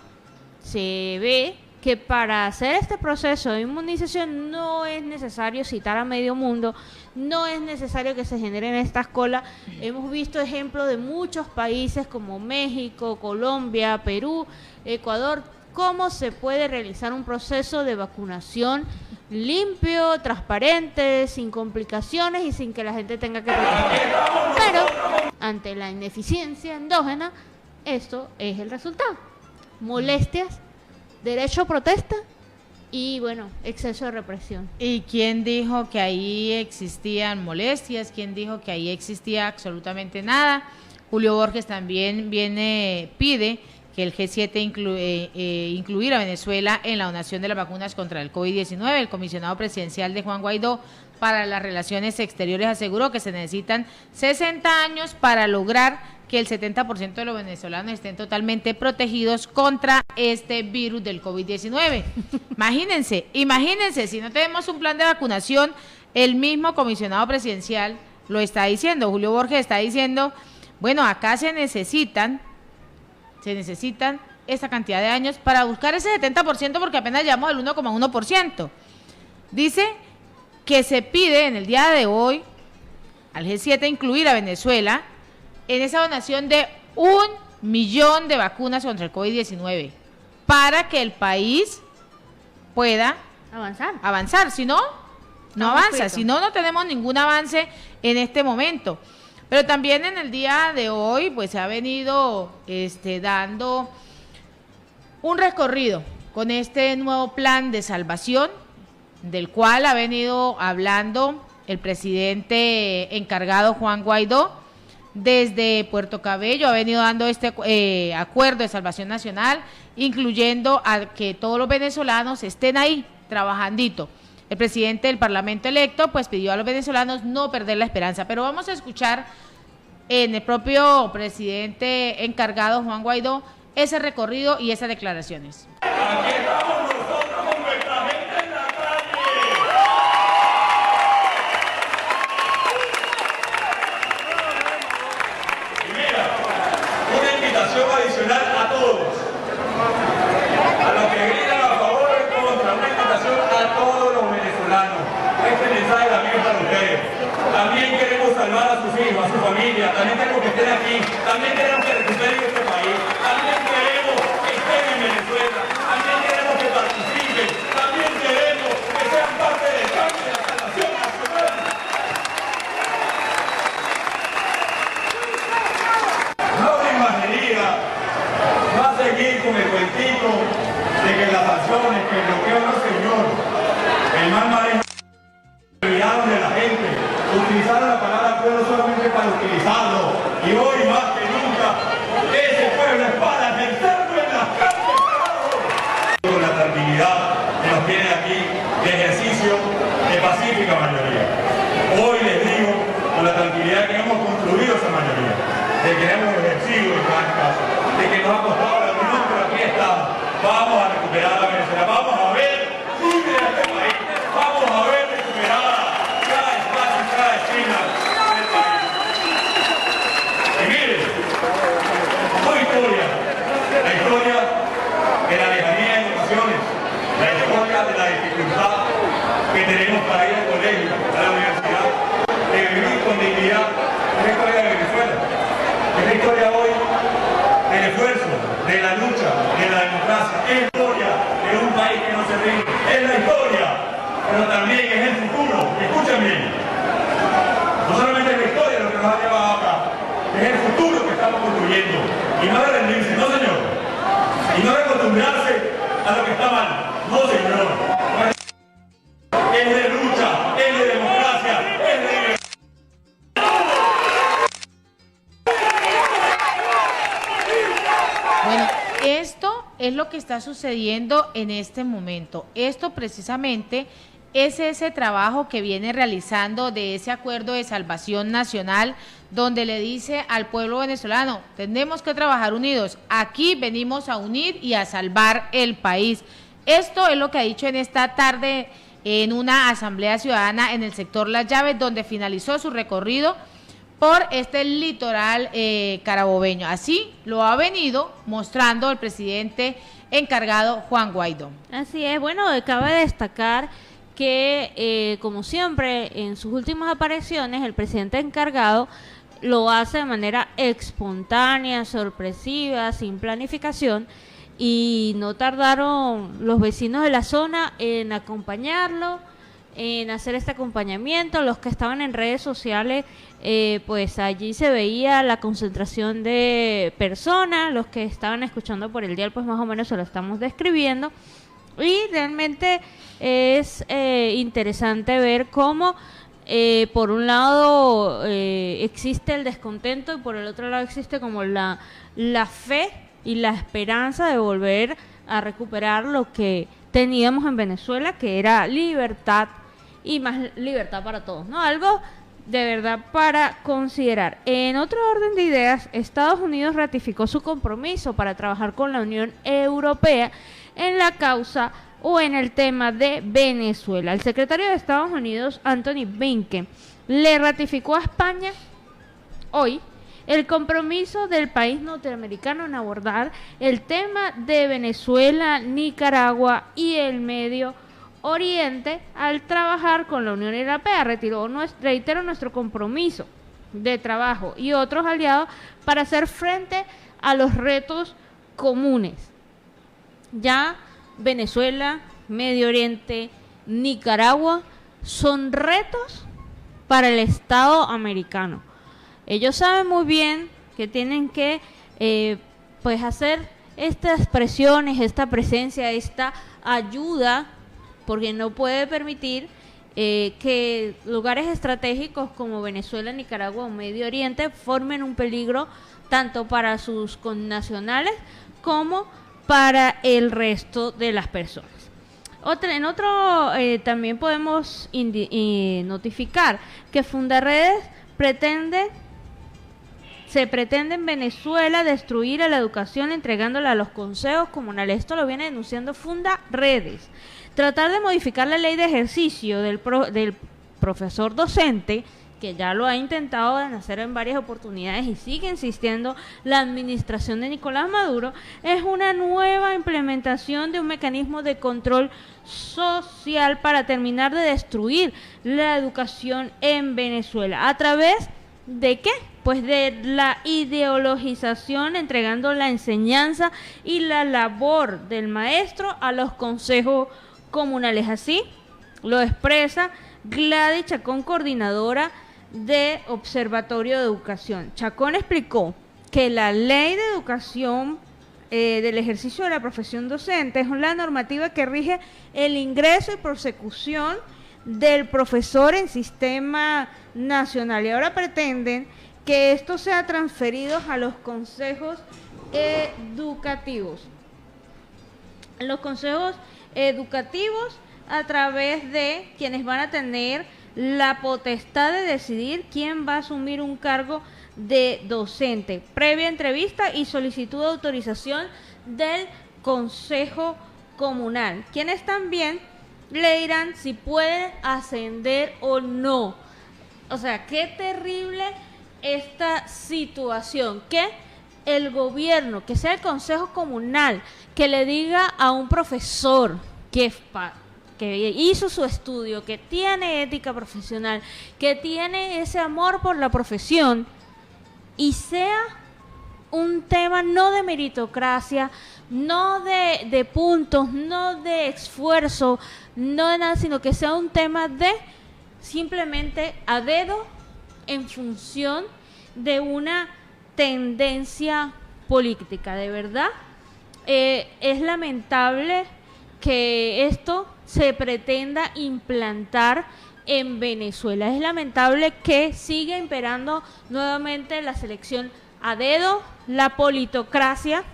se ve que para hacer este proceso de inmunización no es necesario citar a medio mundo, no es necesario que se generen estas colas. Hemos visto ejemplos de muchos países como México, Colombia, Perú, Ecuador, cómo se puede realizar un proceso de vacunación limpio, transparente, sin complicaciones y sin que la gente tenga que protestar. Pero ante la ineficiencia endógena, esto es el resultado. Molestias, derecho a protesta y, bueno, exceso de represión. ¿Y quién dijo que ahí existían molestias? ¿Quién dijo que ahí existía absolutamente nada? Julio Borges también pide que el G7 incluir a Venezuela en la donación de las vacunas contra el COVID-19. El comisionado presidencial de Juan Guaidó para las relaciones exteriores aseguró que se necesitan 60 años para lograr que el 70% de los venezolanos estén totalmente protegidos contra este virus del COVID-19. Imagínense, si no tenemos un plan de vacunación, el mismo comisionado presidencial lo está diciendo, Julio Borges está diciendo, bueno, acá se necesitan esta cantidad de años para buscar ese 70% porque apenas llevamos el 1,1%. Dice que se pide en el día de hoy al G7 incluir a Venezuela en esa donación de 1 millón de vacunas contra el COVID-19 para que el país pueda avanzar. Si no, no avanza. Si no, no tenemos ningún avance en este momento. Pero también en el día de hoy, pues se ha venido dando un recorrido con este nuevo plan de salvación, del cual ha venido hablando el presidente encargado Juan Guaidó. Desde Puerto Cabello ha venido dando este acuerdo de salvación nacional, incluyendo a que todos los venezolanos estén ahí trabajandito. El presidente del Parlamento electo pues pidió a los venezolanos no perder la esperanza, pero vamos a escuchar en el propio presidente encargado Juan Guaidó ese recorrido y esas declaraciones. Aquí estamos nosotros con nuestra gente en la calle. Y mira, una invitación adicional a todos, a los que gritan a favor o en contra, Este mensaje también es para ustedes. También queremos salvar a sus hijos, a su familia. También queremos que estén aquí. También queremos que recuperen este país. También queremos que estén en Venezuela. También queremos que participen. También queremos que sean parte del cambio de la salvación nacional. No me imaginaría, va a seguir con el cuentito de que las acciones, que el bloqueo no, señor. El mal manejo de la gente, utilizaron la palabra pueblo solamente para utilizarlo, y hoy más que nunca ese pueblo es para ejercerlo en las calles, con la tranquilidad que nos tiene aquí de ejercicio de pacífica mayoría. Hoy les digo con la tranquilidad que hemos construido esa mayoría, de que hemos ejercido en cada caso, de que nos ha costado la unión, pero aquí estamos. Vamos a recuperar la Venezuela, vamos a ver libre a este país, vamos a ver recuperada cada espacio y cada esquina del país. Y miren, su historia, la historia de la lejanía en ocasiones, la historia de la dificultad que tenemos para ir al colegio, a la universidad, de vivir con dignidad, es la historia de Venezuela, es la historia hoy del esfuerzo, de la lucha, de la democracia, es la historia de un país que no se rinde, es la historia, pero también es el futuro. Escuchen bien, no solamente es la historia lo que nos ha llevado acá, es el futuro que estamos construyendo, y no de rendirse, no señor, y no de acostumbrarse a lo que está mal, no señor, es de lucha, es de democracia, es de libertad. Bueno, esto es lo que está sucediendo en este momento. Esto precisamente es ese trabajo que viene realizando de ese acuerdo de salvación nacional, donde le dice al pueblo venezolano, tenemos que trabajar unidos, aquí venimos a unir y a salvar el país. Esto es lo que ha dicho en esta tarde en una asamblea ciudadana en el sector Las Llaves, donde finalizó su recorrido por este litoral carabobeño. Así lo ha venido mostrando el presidente encargado Juan Guaidó. Así es, bueno, cabe destacar que como siempre en sus últimas apariciones el presidente encargado lo hace de manera espontánea, sorpresiva, sin planificación, y no tardaron los vecinos de la zona en acompañarlo, en hacer este acompañamiento. Los que estaban en redes sociales, pues allí se veía la concentración de personas. Los que estaban escuchando por el dial, pues más o menos se lo estamos describiendo, y realmente es interesante ver cómo por un lado existe el descontento y por el otro lado existe como la fe y la esperanza de volver a recuperar lo que teníamos en Venezuela, que era libertad, y más libertad para todos, ¿no? Algo de verdad para considerar. En otro orden de ideas, Estados Unidos ratificó su compromiso para trabajar con la Unión Europea en la causa o en el tema de Venezuela. El secretario de Estados Unidos, Anthony Blinken, le ratificó a España hoy el compromiso del país norteamericano en abordar el tema de Venezuela, Nicaragua y el Medio Oriente al trabajar con la Unión Europea. Reitero nuestro compromiso de trabajo y otros aliados para hacer frente a los retos comunes. Ya Venezuela, Medio Oriente, Nicaragua son retos para el Estado americano. Ellos saben muy bien que tienen que pues hacer estas presiones, esta presencia, esta ayuda, porque no puede permitir que lugares estratégicos como Venezuela, Nicaragua o Medio Oriente formen un peligro tanto para sus connacionales como para el resto de las personas. También podemos notificar que Fundaredes se pretende en Venezuela destruir a la educación entregándola a los consejos comunales. Esto lo viene denunciando Fundaredes. Tratar de modificar la ley de ejercicio del profesor docente que ya lo ha intentado hacer en varias oportunidades y sigue insistiendo la administración de Nicolás Maduro, es una nueva implementación de un mecanismo de control social para terminar de destruir la educación en Venezuela. ¿A través de qué? Pues de la ideologización, entregando la enseñanza y la labor del maestro a los consejos comunales. Así lo expresa Gladys Chacón, coordinadora de Observatorio de Educación. Chacón explicó que la Ley de Educación del ejercicio de la profesión docente es la normativa que rige el ingreso y prosecución del profesor en sistema nacional, y ahora pretenden que esto sea transferido a los consejos educativos. Los consejos educativos, a través de quienes van a tener la potestad de decidir quién va a asumir un cargo de docente, previa entrevista y solicitud de autorización del Consejo Comunal, quienes también le dirán si puede ascender o no. O sea, qué terrible esta situación, que el gobierno, que sea el Consejo Comunal, que le diga a un profesor que hizo su estudio, que tiene ética profesional, que tiene ese amor por la profesión, y sea un tema no de meritocracia, no de puntos, no de esfuerzo, no de nada, sino que sea un tema de simplemente a dedo en función de una tendencia política. De verdad, es lamentable que esto se pretenda implantar en Venezuela. Es lamentable que siga imperando nuevamente la selección a dedo, la politocracia,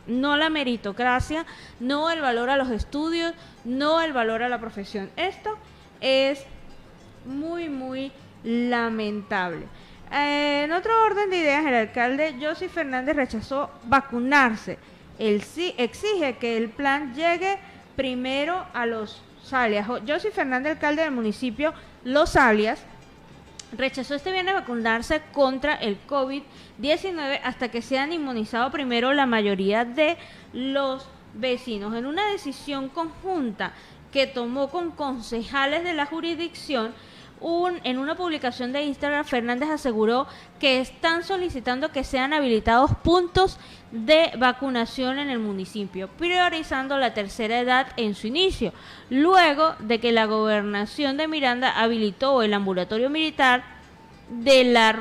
no la meritocracia, no el valor a los estudios, no el valor a la profesión. Esto es muy, muy lamentable. En otro orden de ideas, el alcalde Josy Fernández rechazó vacunarse. Él sí exige que el plan llegue primero a Los Alias. Josy Fernández, alcalde del municipio Los Alias, rechazó este viernes vacunarse contra el COVID-19 hasta que sean inmunizados primero la mayoría de los vecinos. En una decisión conjunta que tomó con concejales de la jurisdicción, en una publicación de Instagram, Fernández aseguró que están solicitando que sean habilitados puntos de vacunación en el municipio, priorizando la tercera edad en su inicio, luego de que la gobernación de Miranda habilitó el ambulatorio militar de la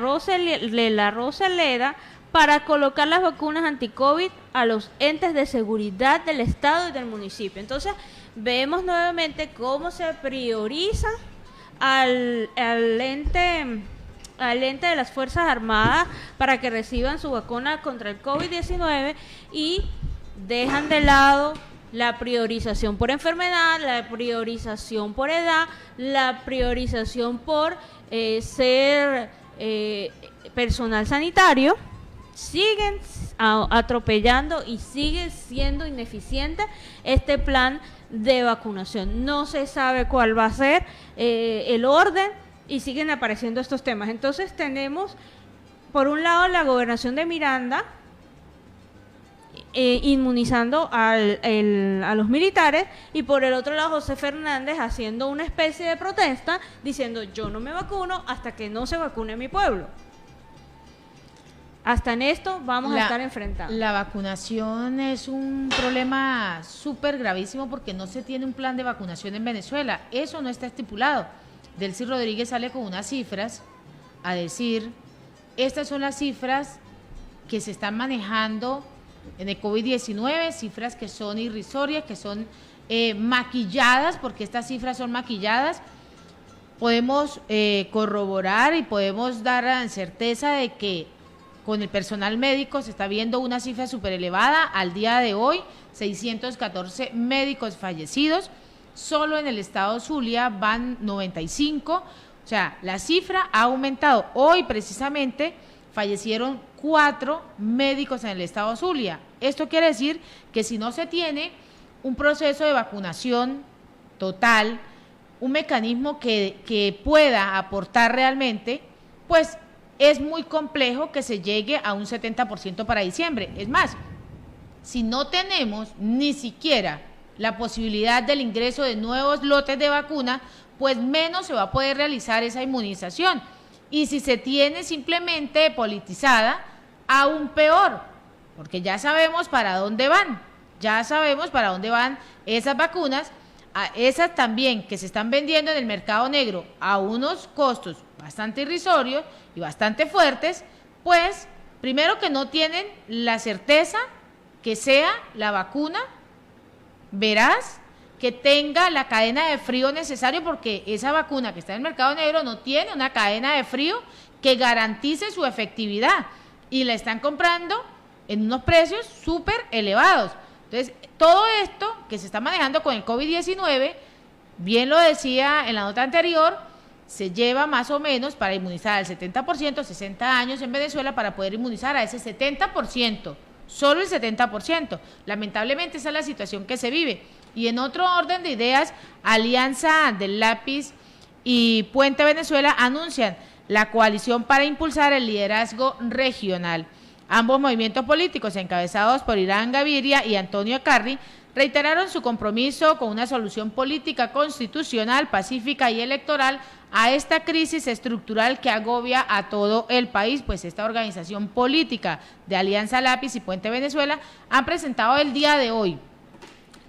Rosaleda para colocar las vacunas anti-COVID a los entes de seguridad del estado y del municipio. Entonces, vemos nuevamente cómo se prioriza al ente de las Fuerzas Armadas para que reciban su vacuna contra el COVID-19 y dejan de lado la priorización por enfermedad, la priorización por edad, la priorización por ser personal sanitario. Siguen atropellando y sigue siendo ineficiente este plan de vacunación. No se sabe cuál va a ser el orden y siguen apareciendo estos temas. Entonces tenemos, por un lado, la gobernación de Miranda inmunizando a los militares, y por el otro lado José Fernández haciendo una especie de protesta diciendo: yo no me vacuno hasta que no se vacune mi pueblo. Hasta en esto vamos a estar enfrentados. La vacunación es un problema súper gravísimo porque no se tiene un plan de vacunación en Venezuela. Eso no está estipulado. Delcy Rodríguez sale con unas cifras a decir: estas son las cifras que se están manejando en el COVID-19, cifras que son irrisorias, que son maquilladas, porque estas cifras son maquilladas. Podemos corroborar y podemos dar certeza de que con el personal médico se está viendo una cifra súper elevada. Al día de hoy, 614 médicos fallecidos. Solo en el estado Zulia van 95. O sea, la cifra ha aumentado. Hoy, precisamente, fallecieron 4 médicos en el estado Zulia. Esto quiere decir que si no se tiene un proceso de vacunación total, un mecanismo que pueda aportar realmente, pues es muy complejo que se llegue a un 70% para diciembre. Es más, si no tenemos ni siquiera la posibilidad del ingreso de nuevos lotes de vacuna, pues menos se va a poder realizar esa inmunización. Y si se tiene simplemente politizada, aún peor, porque ya sabemos para dónde van, esas vacunas, a esas también que se están vendiendo en el mercado negro a unos costos bastante irrisorios y bastante fuertes, pues primero que no tienen la certeza que sea la vacuna veraz, que tenga la cadena de frío necesario, porque esa vacuna que está en el mercado negro no tiene una cadena de frío que garantice su efectividad y la están comprando en unos precios súper elevados. Entonces, todo esto que se está manejando con el COVID-19, bien lo decía en la nota anterior, se lleva más o menos para inmunizar al 70%, 60 años en Venezuela, para poder inmunizar a ese 70%, solo el 70%. Lamentablemente esa es la situación que se vive. Y en otro orden de ideas, Alianza del Lápiz y Puente Venezuela anuncian la coalición para impulsar el liderazgo regional. Ambos movimientos políticos, encabezados por Irán Gaviria y Antonio Carri, reiteraron su compromiso con una solución política constitucional, pacífica y electoral a esta crisis estructural que agobia a todo el país. Pues esta organización política de Alianza Lápiz y Puente Venezuela han presentado el día de hoy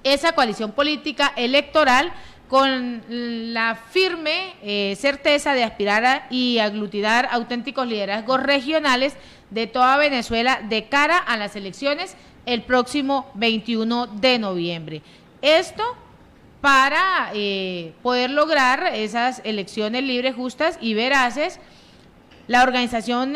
esa coalición política electoral con la firme certeza de aspirar y aglutinar auténticos liderazgos regionales de toda Venezuela de cara a las elecciones el próximo 21 de noviembre. Esto para poder lograr esas elecciones libres, justas y veraces. La organización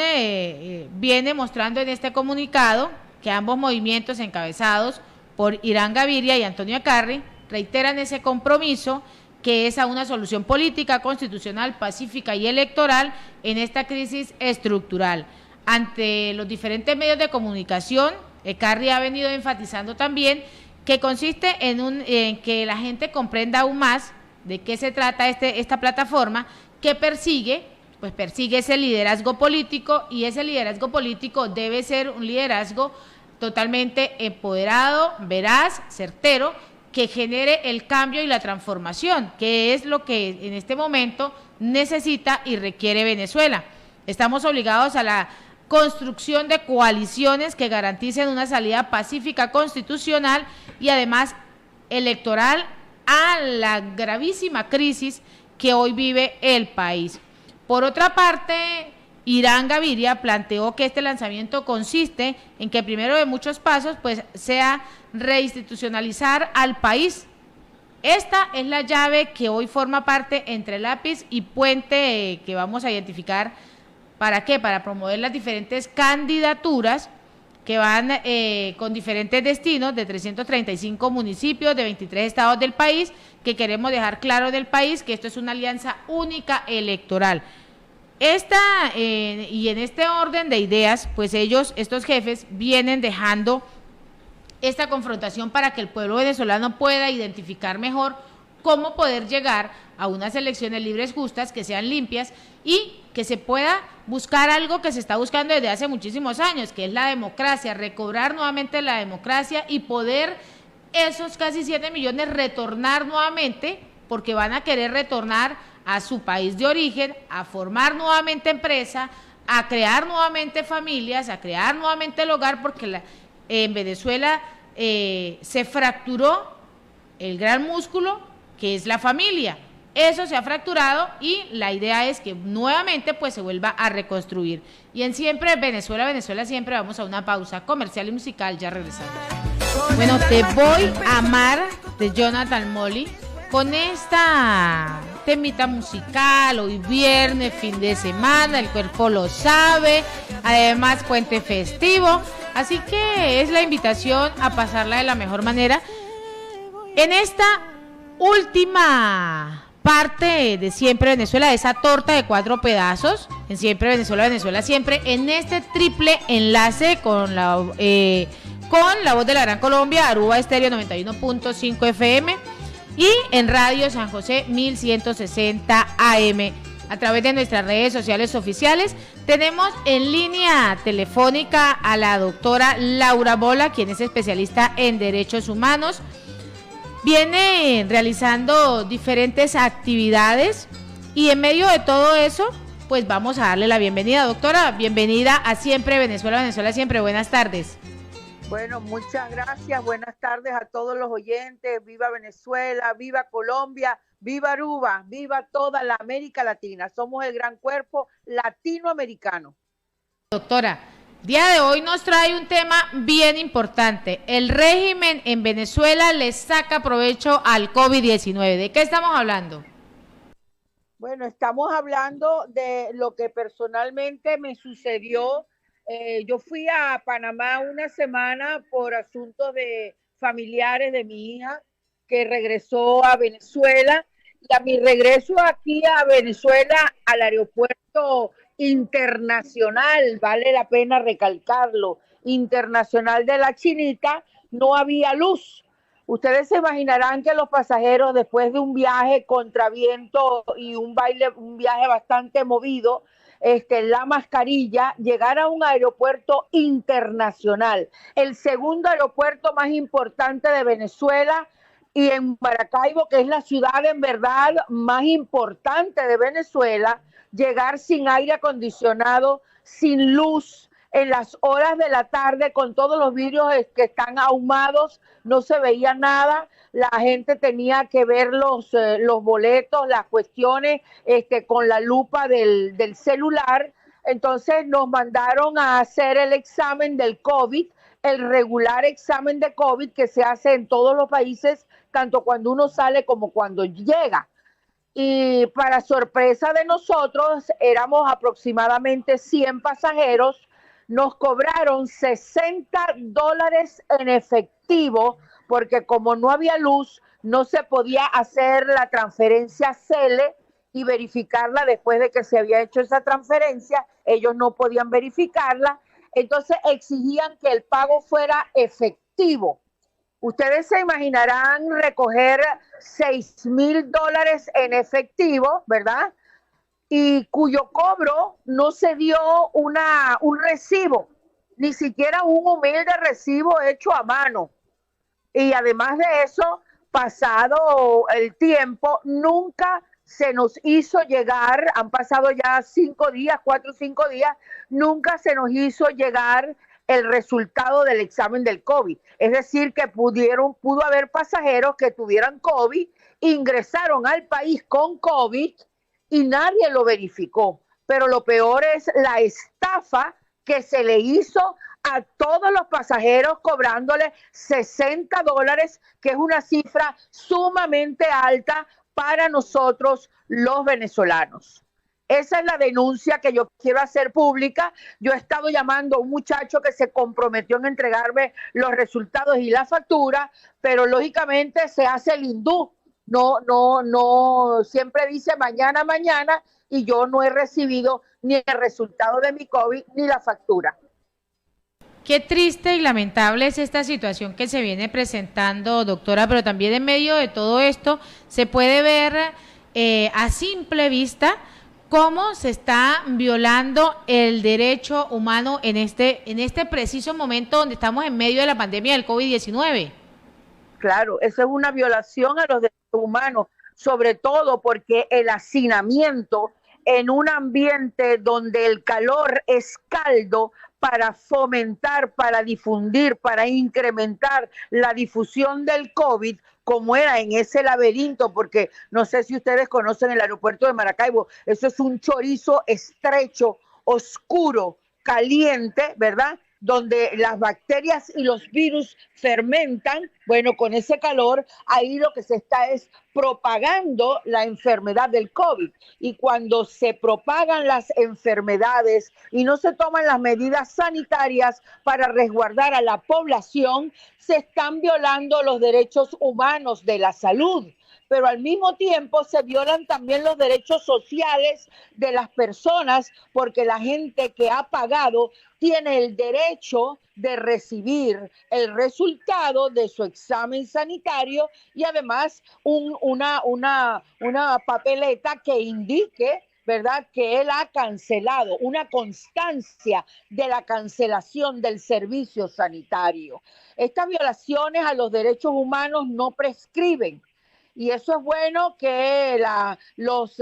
viene mostrando en este comunicado que ambos movimientos, encabezados por Irán Gaviria y Antonio Carri, reiteran ese compromiso que es a una solución política, constitucional, pacífica y electoral en esta crisis estructural. Ante los diferentes medios de comunicación, Carri ha venido enfatizando también que consiste en que la gente comprenda aún más de qué se trata esta plataforma que persigue ese liderazgo político, y ese liderazgo político debe ser un liderazgo totalmente empoderado, veraz, certero, que genere el cambio y la transformación, que es lo que en este momento necesita y requiere Venezuela. Estamos obligados a la construcción de coaliciones que garanticen una salida pacífica, constitucional y además electoral a la gravísima crisis que hoy vive el país. Por otra parte, Irán Gaviria planteó que este lanzamiento consiste en que primero de muchos pasos pues sea reinstitucionalizar al país. Esta es la llave que hoy forma parte entre Lápiz y Puente, que vamos a identificar. ¿Para qué? Para promover las diferentes candidaturas que van con diferentes destinos de 335 municipios de 23 estados del país, que queremos dejar claro en el país que esto es una alianza única electoral. Y en este orden de ideas, pues estos jefes, vienen dejando esta confrontación para que el pueblo venezolano pueda identificar mejor cómo poder llegar a unas elecciones libres, justas, que sean limpias y que se pueda buscar algo que se está buscando desde hace muchísimos años, que es la democracia, recobrar nuevamente la democracia y poder esos casi 7 millones retornar nuevamente, porque van a querer retornar a su país de origen, a formar nuevamente empresa, a crear nuevamente familias, a crear nuevamente el hogar, porque en Venezuela se fracturó el gran músculo que es la familia. Eso se ha fracturado y la idea es que nuevamente pues se vuelva a reconstruir. Y en Siempre Venezuela, Venezuela Siempre, vamos a una pausa comercial y musical, ya regresamos. Bueno, Te Voy a Amar de Jonathan Molly, con esta temita musical, hoy viernes, fin de semana, el cuerpo lo sabe, además puente festivo, así que es la invitación a pasarla de la mejor manera en esta última parte de Siempre Venezuela, esa torta de 4 pedazos, en Siempre Venezuela, Venezuela Siempre, en este triple enlace con la voz de la Gran Colombia, Aruba Estéreo 91.5 FM, y en Radio San José 1160 AM. A través de nuestras redes sociales oficiales tenemos en línea telefónica a la doctora Laura Bola, quien es especialista en derechos humanos. Viene realizando diferentes actividades y en medio de todo eso, pues vamos a darle la bienvenida. Doctora, bienvenida a Siempre Venezuela, Venezuela Siempre. Buenas tardes. Bueno, muchas gracias. Buenas tardes a todos los oyentes. Viva Venezuela, viva Colombia, viva Aruba, viva toda la América Latina. Somos el gran cuerpo latinoamericano. Doctora, día de hoy nos trae un tema bien importante. El régimen en Venezuela le saca provecho al COVID-19. ¿De qué estamos hablando? Bueno, estamos hablando de lo que personalmente me sucedió. Yo fui a Panamá una semana por asuntos de familiares de mi hija que regresó a Venezuela, y a mi regreso aquí a Venezuela al aeropuerto internacional, vale la pena recalcarlo, internacional de La Chinita, no había luz. Ustedes se imaginarán que los pasajeros, después de un viaje contra viento y un viaje bastante movido, la mascarilla, llegar a un aeropuerto internacional, el segundo aeropuerto más importante de Venezuela, y en Maracaibo, que es la ciudad en verdad más importante de Venezuela, llegar sin aire acondicionado, sin luz, en las horas de la tarde, con todos los vidrios que están ahumados, no se veía nada. La gente tenía que ver los boletos, las cuestiones con la lupa del celular. Entonces nos mandaron a hacer el examen del COVID, el regular examen de COVID que se hace en todos los países, tanto cuando uno sale como cuando llega. Y para sorpresa de nosotros, éramos aproximadamente 100 pasajeros. Nos cobraron $60 en efectivo, porque como no había luz, no se podía hacer la transferencia CELE y verificarla después de que se había hecho esa transferencia. Ellos no podían verificarla, entonces exigían que el pago fuera efectivo. Ustedes se imaginarán recoger $6,000 en efectivo, ¿verdad? Y cuyo cobro no se dio un recibo, ni siquiera un humilde recibo hecho a mano. Y además de eso, pasado el tiempo, nunca se nos hizo llegar, han pasado ya 5 días, 4 o 5 días, nunca se nos hizo llegar el resultado del examen del COVID. Es decir, que pudo haber pasajeros que tuvieran COVID, ingresaron al país con COVID, y nadie lo verificó. Pero lo peor es la estafa que se le hizo a todos los pasajeros, cobrándole $60, que es una cifra sumamente alta para nosotros los venezolanos. Esa es la denuncia que yo quiero hacer pública. Yo he estado llamando a un muchacho que se comprometió en entregarme los resultados y la factura, pero lógicamente se hace el hindú. No, siempre dice mañana, y yo no he recibido ni el resultado de mi COVID ni la factura. Qué triste y lamentable es esta situación que se viene presentando, doctora, pero también en medio de todo esto se puede ver a simple vista cómo se está violando el derecho humano en este preciso momento donde estamos en medio de la pandemia del COVID-19. Claro, eso es una violación a los derechos humanos, sobre todo porque el hacinamiento en un ambiente donde el calor es caldo para fomentar, para difundir, para incrementar la difusión del COVID, como era en ese laberinto, porque no sé si ustedes conocen el aeropuerto de Maracaibo, eso es un chorizo estrecho, oscuro, caliente, ¿verdad?, donde las bacterias y los virus fermentan. Bueno, con ese calor, ahí lo que se está es propagando la enfermedad del COVID. Y cuando se propagan las enfermedades y no se toman las medidas sanitarias para resguardar a la población, se están violando los derechos humanos de la salud. pero al mismo tiempo se violan también los derechos sociales de las personas, porque la gente que ha pagado tiene el derecho de recibir el resultado de su examen sanitario y además una papeleta que indique, ¿verdad?, que él ha cancelado, una constancia de la cancelación del servicio sanitario. Estas violaciones a los derechos humanos no prescriben. Y eso es bueno que los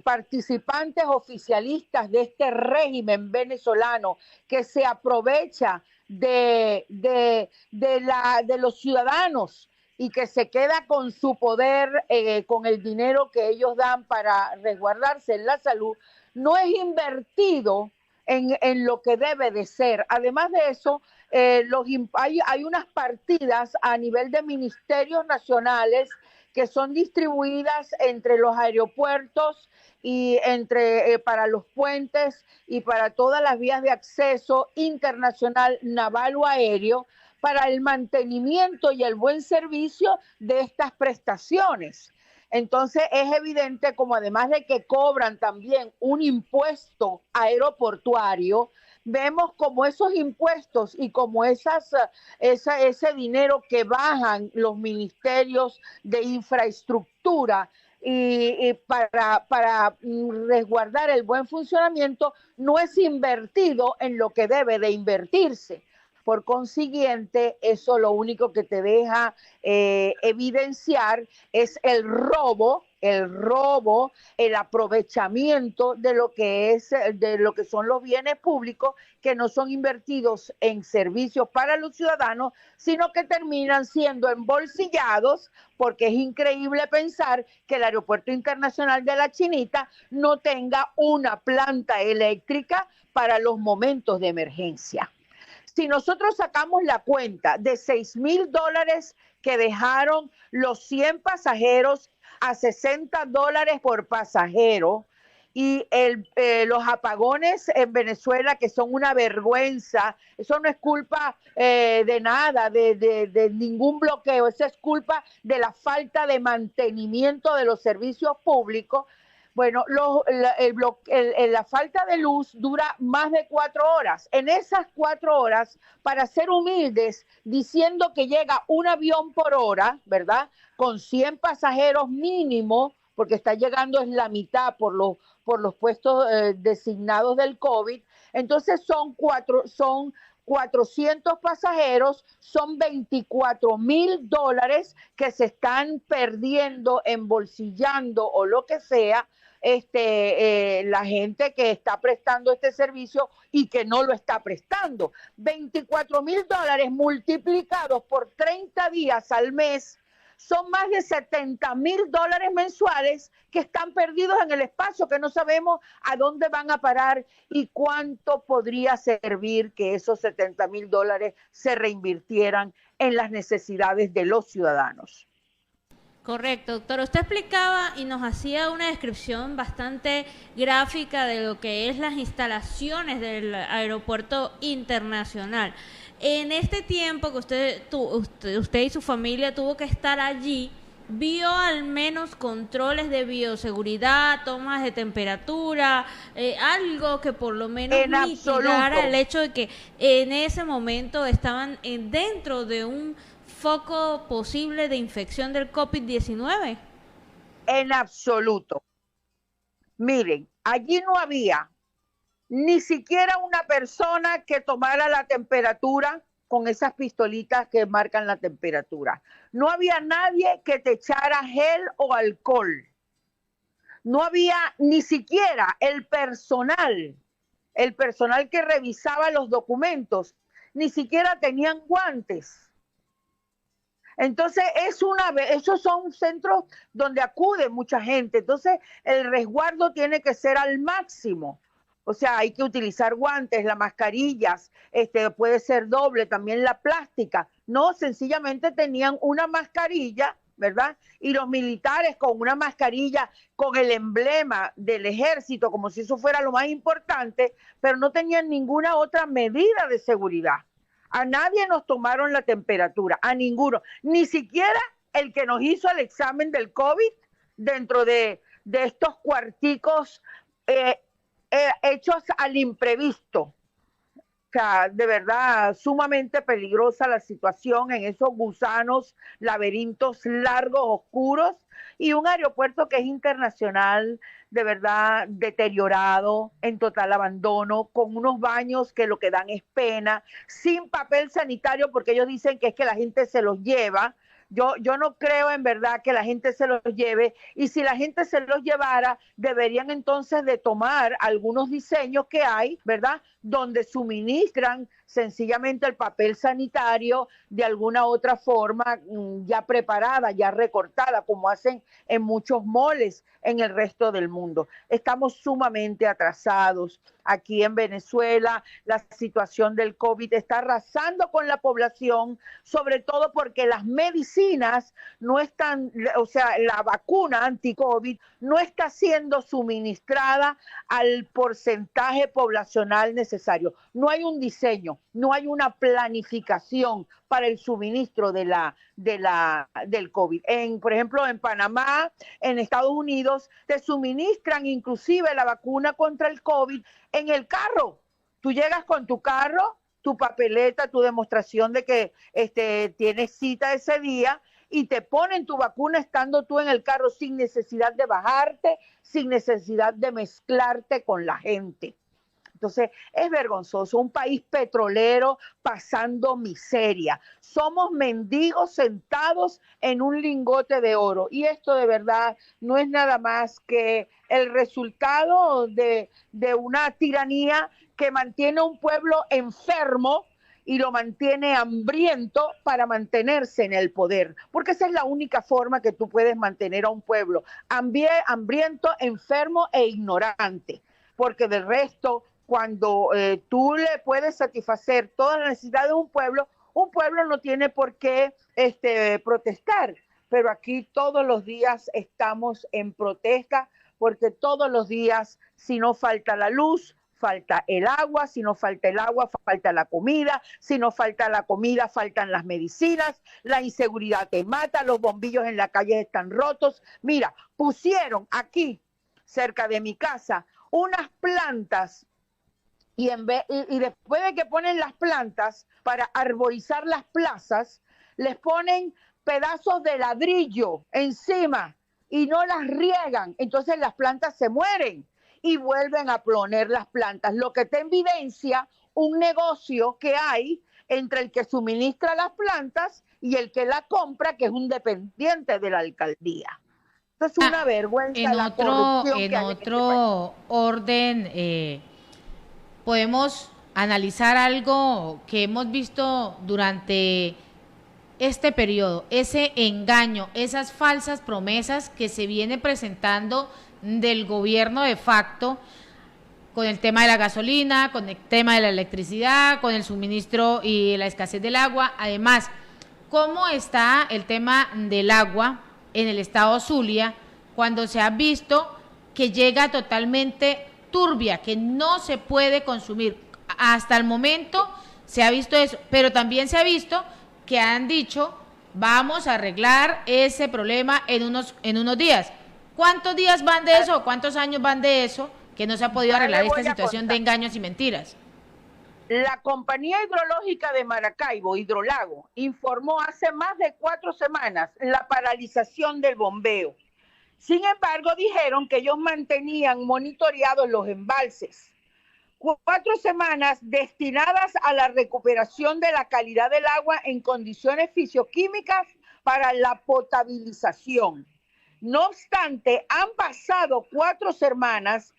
participantes oficialistas de este régimen venezolano que se aprovecha de los ciudadanos y que se queda con su poder, con el dinero que ellos dan para resguardarse en la salud, no es invertido en lo que debe de ser. Además de eso, hay unas partidas a nivel de ministerios nacionales que son distribuidas entre los aeropuertos y para los puentes y para todas las vías de acceso internacional, naval o aéreo, para el mantenimiento y el buen servicio de estas prestaciones. Entonces es evidente como además de que cobran también un impuesto aeroportuario, vemos como esos impuestos y como ese dinero que bajan los ministerios de infraestructura y para resguardar el buen funcionamiento no es invertido en lo que debe de invertirse. Por consiguiente, eso lo único que te deja evidenciar es el robo, el aprovechamiento de lo que son los bienes públicos que no son invertidos en servicios para los ciudadanos, sino que terminan siendo embolsillados, porque es increíble pensar que el Aeropuerto Internacional de la Chinita no tenga una planta eléctrica para los momentos de emergencia. Si nosotros sacamos la cuenta de $6,000 que dejaron los 100 pasajeros a $60 por pasajero y los apagones en Venezuela, que son una vergüenza, eso no es culpa de nada, de ningún bloqueo, eso es culpa de la falta de mantenimiento de los servicios públicos. Bueno, la falta de luz dura más de 4 horas. En esas 4 horas, para ser humildes, diciendo que llega un avión por hora, ¿verdad?, con 100 pasajeros mínimo, porque está llegando en la mitad por los puestos designados del COVID, entonces son 400 pasajeros, son $24,000 que se están perdiendo, embolsillando o lo que sea, la gente que está prestando este servicio y que no lo está prestando. $24,000 multiplicados por 30 días al mes son más de $70,000 mensuales que están perdidos en el espacio, que no sabemos a dónde van a parar y cuánto podría servir que esos $70,000 se reinvirtieran en las necesidades de los ciudadanos. Correcto, doctor. Usted explicaba y nos hacía una descripción bastante gráfica de lo que es las instalaciones del aeropuerto internacional. En este tiempo que usted y su familia tuvo que estar allí, ¿vio al menos controles de bioseguridad, tomas de temperatura, algo que por lo menos mitigara el hecho de que en ese momento estaban dentro de un foco posible de infección del COVID-19? En absoluto. Miren, allí no había ni siquiera una persona que tomara la temperatura con esas pistolitas que marcan la temperatura. No había nadie que te echara gel o alcohol. No había ni siquiera el personal que revisaba los documentos, ni siquiera tenían guantes. Entonces, esos son centros donde acude mucha gente. Entonces, el resguardo tiene que ser al máximo. O sea, hay que utilizar guantes, las mascarillas, puede ser doble, también la plástica. No, sencillamente tenían una mascarilla, ¿verdad? Y los militares con una mascarilla con el emblema del ejército, como si eso fuera lo más importante, pero no tenían ninguna otra medida de seguridad. A nadie nos tomaron la temperatura, a ninguno, ni siquiera el que nos hizo el examen del COVID dentro de estos cuarticos hechos al imprevisto. O sea, de verdad, sumamente peligrosa la situación en esos gusanos, laberintos largos, oscuros, y un aeropuerto que es internacional, de verdad, deteriorado, en total abandono, con unos baños que lo que dan es pena, sin papel sanitario, porque ellos dicen que es que la gente se los lleva. Yo no creo en verdad que la gente se los lleve, y si la gente se los llevara, deberían entonces de tomar algunos diseños que hay, ¿verdad?, donde suministran sencillamente el papel sanitario de alguna otra forma ya preparada, ya recortada, como hacen en muchos moles en el resto del mundo. Estamos sumamente atrasados. Aquí en Venezuela la situación del COVID está arrasando con la población, sobre todo porque las medicinas no están, o sea, la vacuna anti-COVID no está siendo suministrada al porcentaje poblacional necesario. No hay un diseño, no hay una planificación para el suministro del COVID. Por ejemplo, en Panamá, en Estados Unidos, te suministran inclusive la vacuna contra el COVID en el carro. Tú llegas con tu carro, tu papeleta, tu demostración de que tienes cita ese día, y te ponen tu vacuna estando tú en el carro sin necesidad de bajarte, sin necesidad de mezclarte con la gente. Entonces, es vergonzoso, un país petrolero pasando miseria. Somos mendigos sentados en un lingote de oro, y esto de verdad no es nada más que el resultado de una tiranía que mantiene a un pueblo enfermo y lo mantiene hambriento para mantenerse en el poder, porque esa es la única forma que tú puedes mantener a un pueblo, hambriento, enfermo e ignorante, porque del resto, cuando tú le puedes satisfacer todas las necesidades de un pueblo no tiene por qué protestar. Pero aquí todos los días estamos en protesta, porque todos los días, si no falta la luz, falta el agua, si no falta el agua, falta la comida, si no falta la comida, faltan las medicinas, la inseguridad te mata, los bombillos en la calle están rotos. Mira, pusieron aquí, cerca de mi casa, unas plantas, y después de que ponen las plantas para arborizar las plazas, les ponen pedazos de ladrillo encima y no las riegan, entonces las plantas se mueren y vuelven a poner las plantas, lo que te evidencia un negocio que hay entre el que suministra las plantas y el que la compra, que es un dependiente de la alcaldía. Esto es una vergüenza. En otro orden, podemos analizar algo que hemos visto durante este periodo, ese engaño, esas falsas promesas que se viene presentando del gobierno de facto con el tema de la gasolina, con el tema de la electricidad, con el suministro y la escasez del agua. Además, ¿cómo está el tema del agua en el estado Zulia cuando se ha visto que llega totalmente turbia, que no se puede consumir? Hasta el momento se ha visto eso, pero también se ha visto que han dicho, vamos a arreglar ese problema en unos días. ¿Cuántos días van de eso? ¿Cuántos años van de eso que no se ha podido arreglar esta situación de engaños y mentiras? La compañía hidrológica de Maracaibo, Hidrolago, informó hace más de 4 semanas la paralización del bombeo. Sin embargo, dijeron que ellos mantenían monitoreados los embalses. 4 semanas destinadas a la recuperación de la calidad del agua en condiciones fisioquímicas para la potabilización. No obstante, han pasado 4 semanas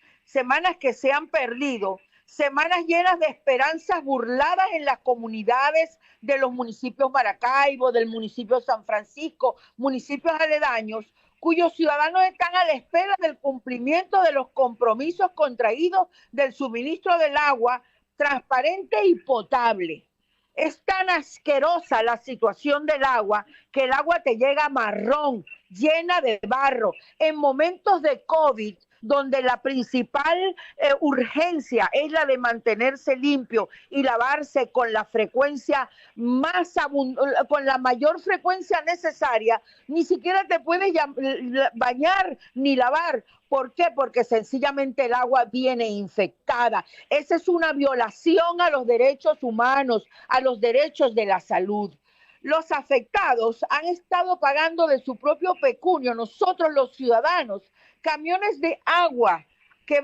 que se han perdido, semanas llenas de esperanzas burladas en las comunidades de los municipios Maracaibo, del municipio San Francisco, municipios aledaños, cuyos ciudadanos están a la espera del cumplimiento de los compromisos contraídos del suministro del agua transparente y potable. Es tan asquerosa la situación del agua que el agua te llega marrón, llena de barro. En momentos de COVID, donde la principal urgencia es la de mantenerse limpio y lavarse con la frecuencia con la mayor frecuencia necesaria, ni siquiera te puedes bañar ni lavar. ¿Por qué? Porque sencillamente el agua viene infectada. Esa es una violación a los derechos humanos, a los derechos de la salud. Los afectados han estado pagando de su propio pecunio, nosotros los ciudadanos, camiones de agua que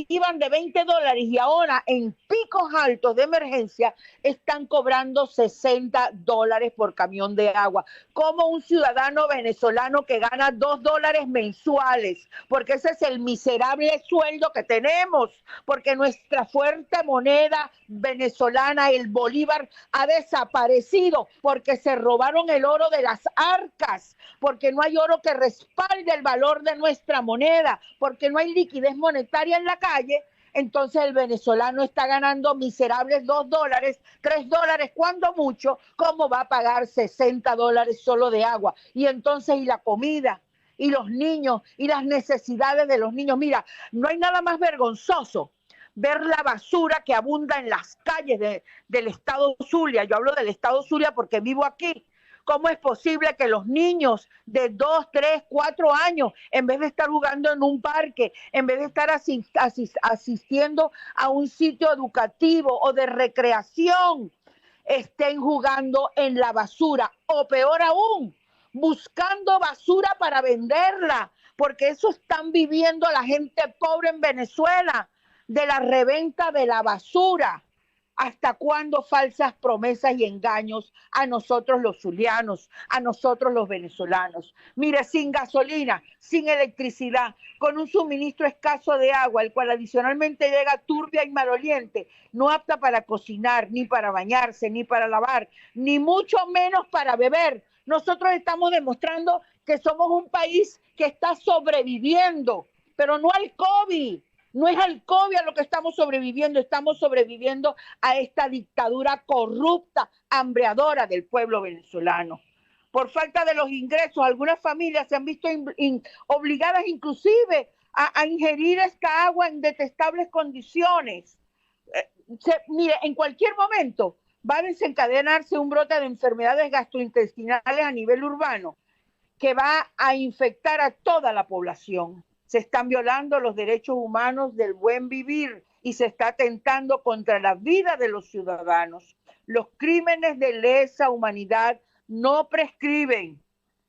iban de $20 y ahora en picos altos de emergencia están cobrando $60 por camión de agua. Como un ciudadano venezolano que gana $2 mensuales, porque ese es el miserable sueldo que tenemos, porque nuestra fuerte moneda venezolana, el bolívar, ha desaparecido, porque se robaron el oro de las arcas, porque no hay oro que respalde el valor de nuestra moneda, porque no hay liquidez monetaria en la calle. Entonces el venezolano está ganando miserables $2, $3, cuando mucho. ¿Cómo va a pagar $60 solo de agua? Y entonces, ¿y la comida? Y los niños, y las necesidades de los niños. Mira, no hay nada más vergonzoso ver la basura que abunda en las calles del estado Zulia. Yo hablo del estado Zulia porque vivo aquí. ¿Cómo es posible que los niños de 2, 3, 4 años, en vez de estar jugando en un parque, en vez de estar asistiendo a un sitio educativo o de recreación, estén jugando en la basura? O peor aún, buscando basura para venderla, porque eso están viviendo la gente pobre en Venezuela, de la reventa de la basura. ¿Hasta cuándo falsas promesas y engaños a nosotros los zulianos, a nosotros los venezolanos? Mire, sin gasolina, sin electricidad, con un suministro escaso de agua, el cual adicionalmente llega turbia y maloliente, no apta para cocinar, ni para bañarse, ni para lavar, ni mucho menos para beber. Nosotros estamos demostrando que somos un país que está sobreviviendo, pero no al COVID. No es al COVID a lo que estamos sobreviviendo a esta dictadura corrupta, hambreadora del pueblo venezolano. Por falta de los ingresos, algunas familias se han visto obligadas inclusive a ingerir esta agua en detestables condiciones. Mire, en cualquier momento va a desencadenarse un brote de enfermedades gastrointestinales a nivel urbano que va a infectar a toda la población. Se están violando los derechos humanos del buen vivir y se está atentando contra la vida de los ciudadanos. Los crímenes de lesa humanidad no prescriben.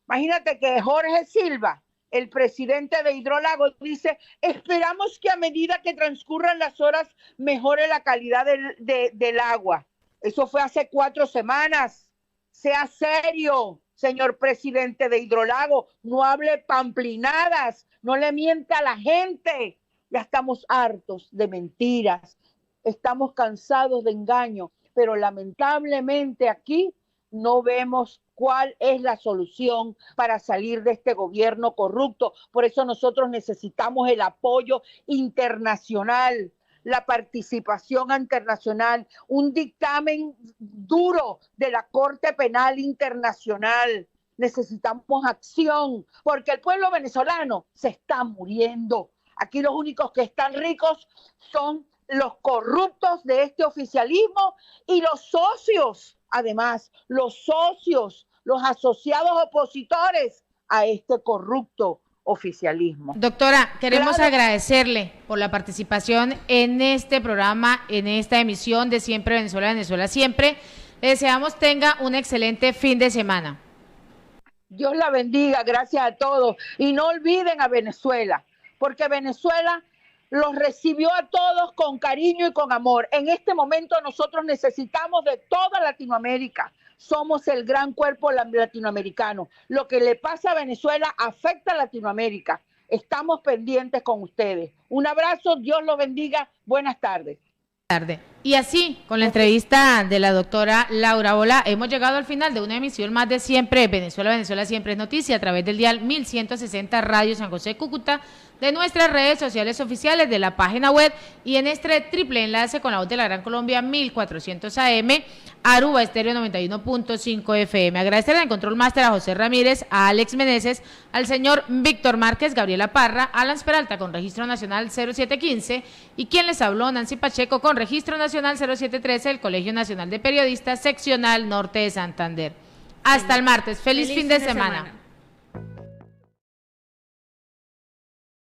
Imagínate que Jorge Silva, el presidente de Hidrolago, dice: esperamos que a medida que transcurran las horas mejore la calidad del agua. Eso fue hace 4 semanas. Sea serio, señor presidente de Hidrolago, no hable pamplinadas, no le mienta a la gente. Ya estamos hartos de mentiras, estamos cansados de engaño, pero lamentablemente aquí no vemos cuál es la solución para salir de este gobierno corrupto. Por eso nosotros necesitamos el apoyo internacional, la participación internacional, un dictamen duro de la Corte Penal Internacional. Necesitamos acción, porque el pueblo venezolano se está muriendo. Aquí los únicos que están ricos son los corruptos de este oficialismo y los socios, además, los socios, los asociados opositores a este corrupto oficialismo. Doctora, queremos agradecerle por la participación en este programa, en esta emisión de Siempre Venezuela, Venezuela Siempre. Le deseamos tenga un excelente fin de semana. Dios la bendiga, gracias a todos. Y no olviden a Venezuela, porque Venezuela los recibió a todos con cariño y con amor. En este momento nosotros necesitamos de toda Latinoamérica. Somos el gran cuerpo latinoamericano. Lo que le pasa a Venezuela afecta a Latinoamérica. Estamos pendientes con ustedes. Un abrazo, Dios los bendiga. Buenas tardes. Y así, con la entrevista de la doctora Laura Bola, hemos llegado al final de una emisión más de Siempre Venezuela, Venezuela Siempre es Noticia, a través del dial 1160 Radio San José, Cúcuta, de nuestras redes sociales oficiales, de la página web y en este triple enlace con la voz de la Gran Colombia 1400 AM, Aruba Estéreo 91.5 FM. Agradecer al control máster a José Ramírez, a Alex Meneses, al señor Víctor Márquez, Gabriela Parra, Alan Peralta con registro nacional 0715 y quien les habló, Nancy Pacheco, con registro nacional 0713 del Colegio Nacional de Periodistas, seccional Norte de Santander. Hasta el martes. Feliz fin de semana.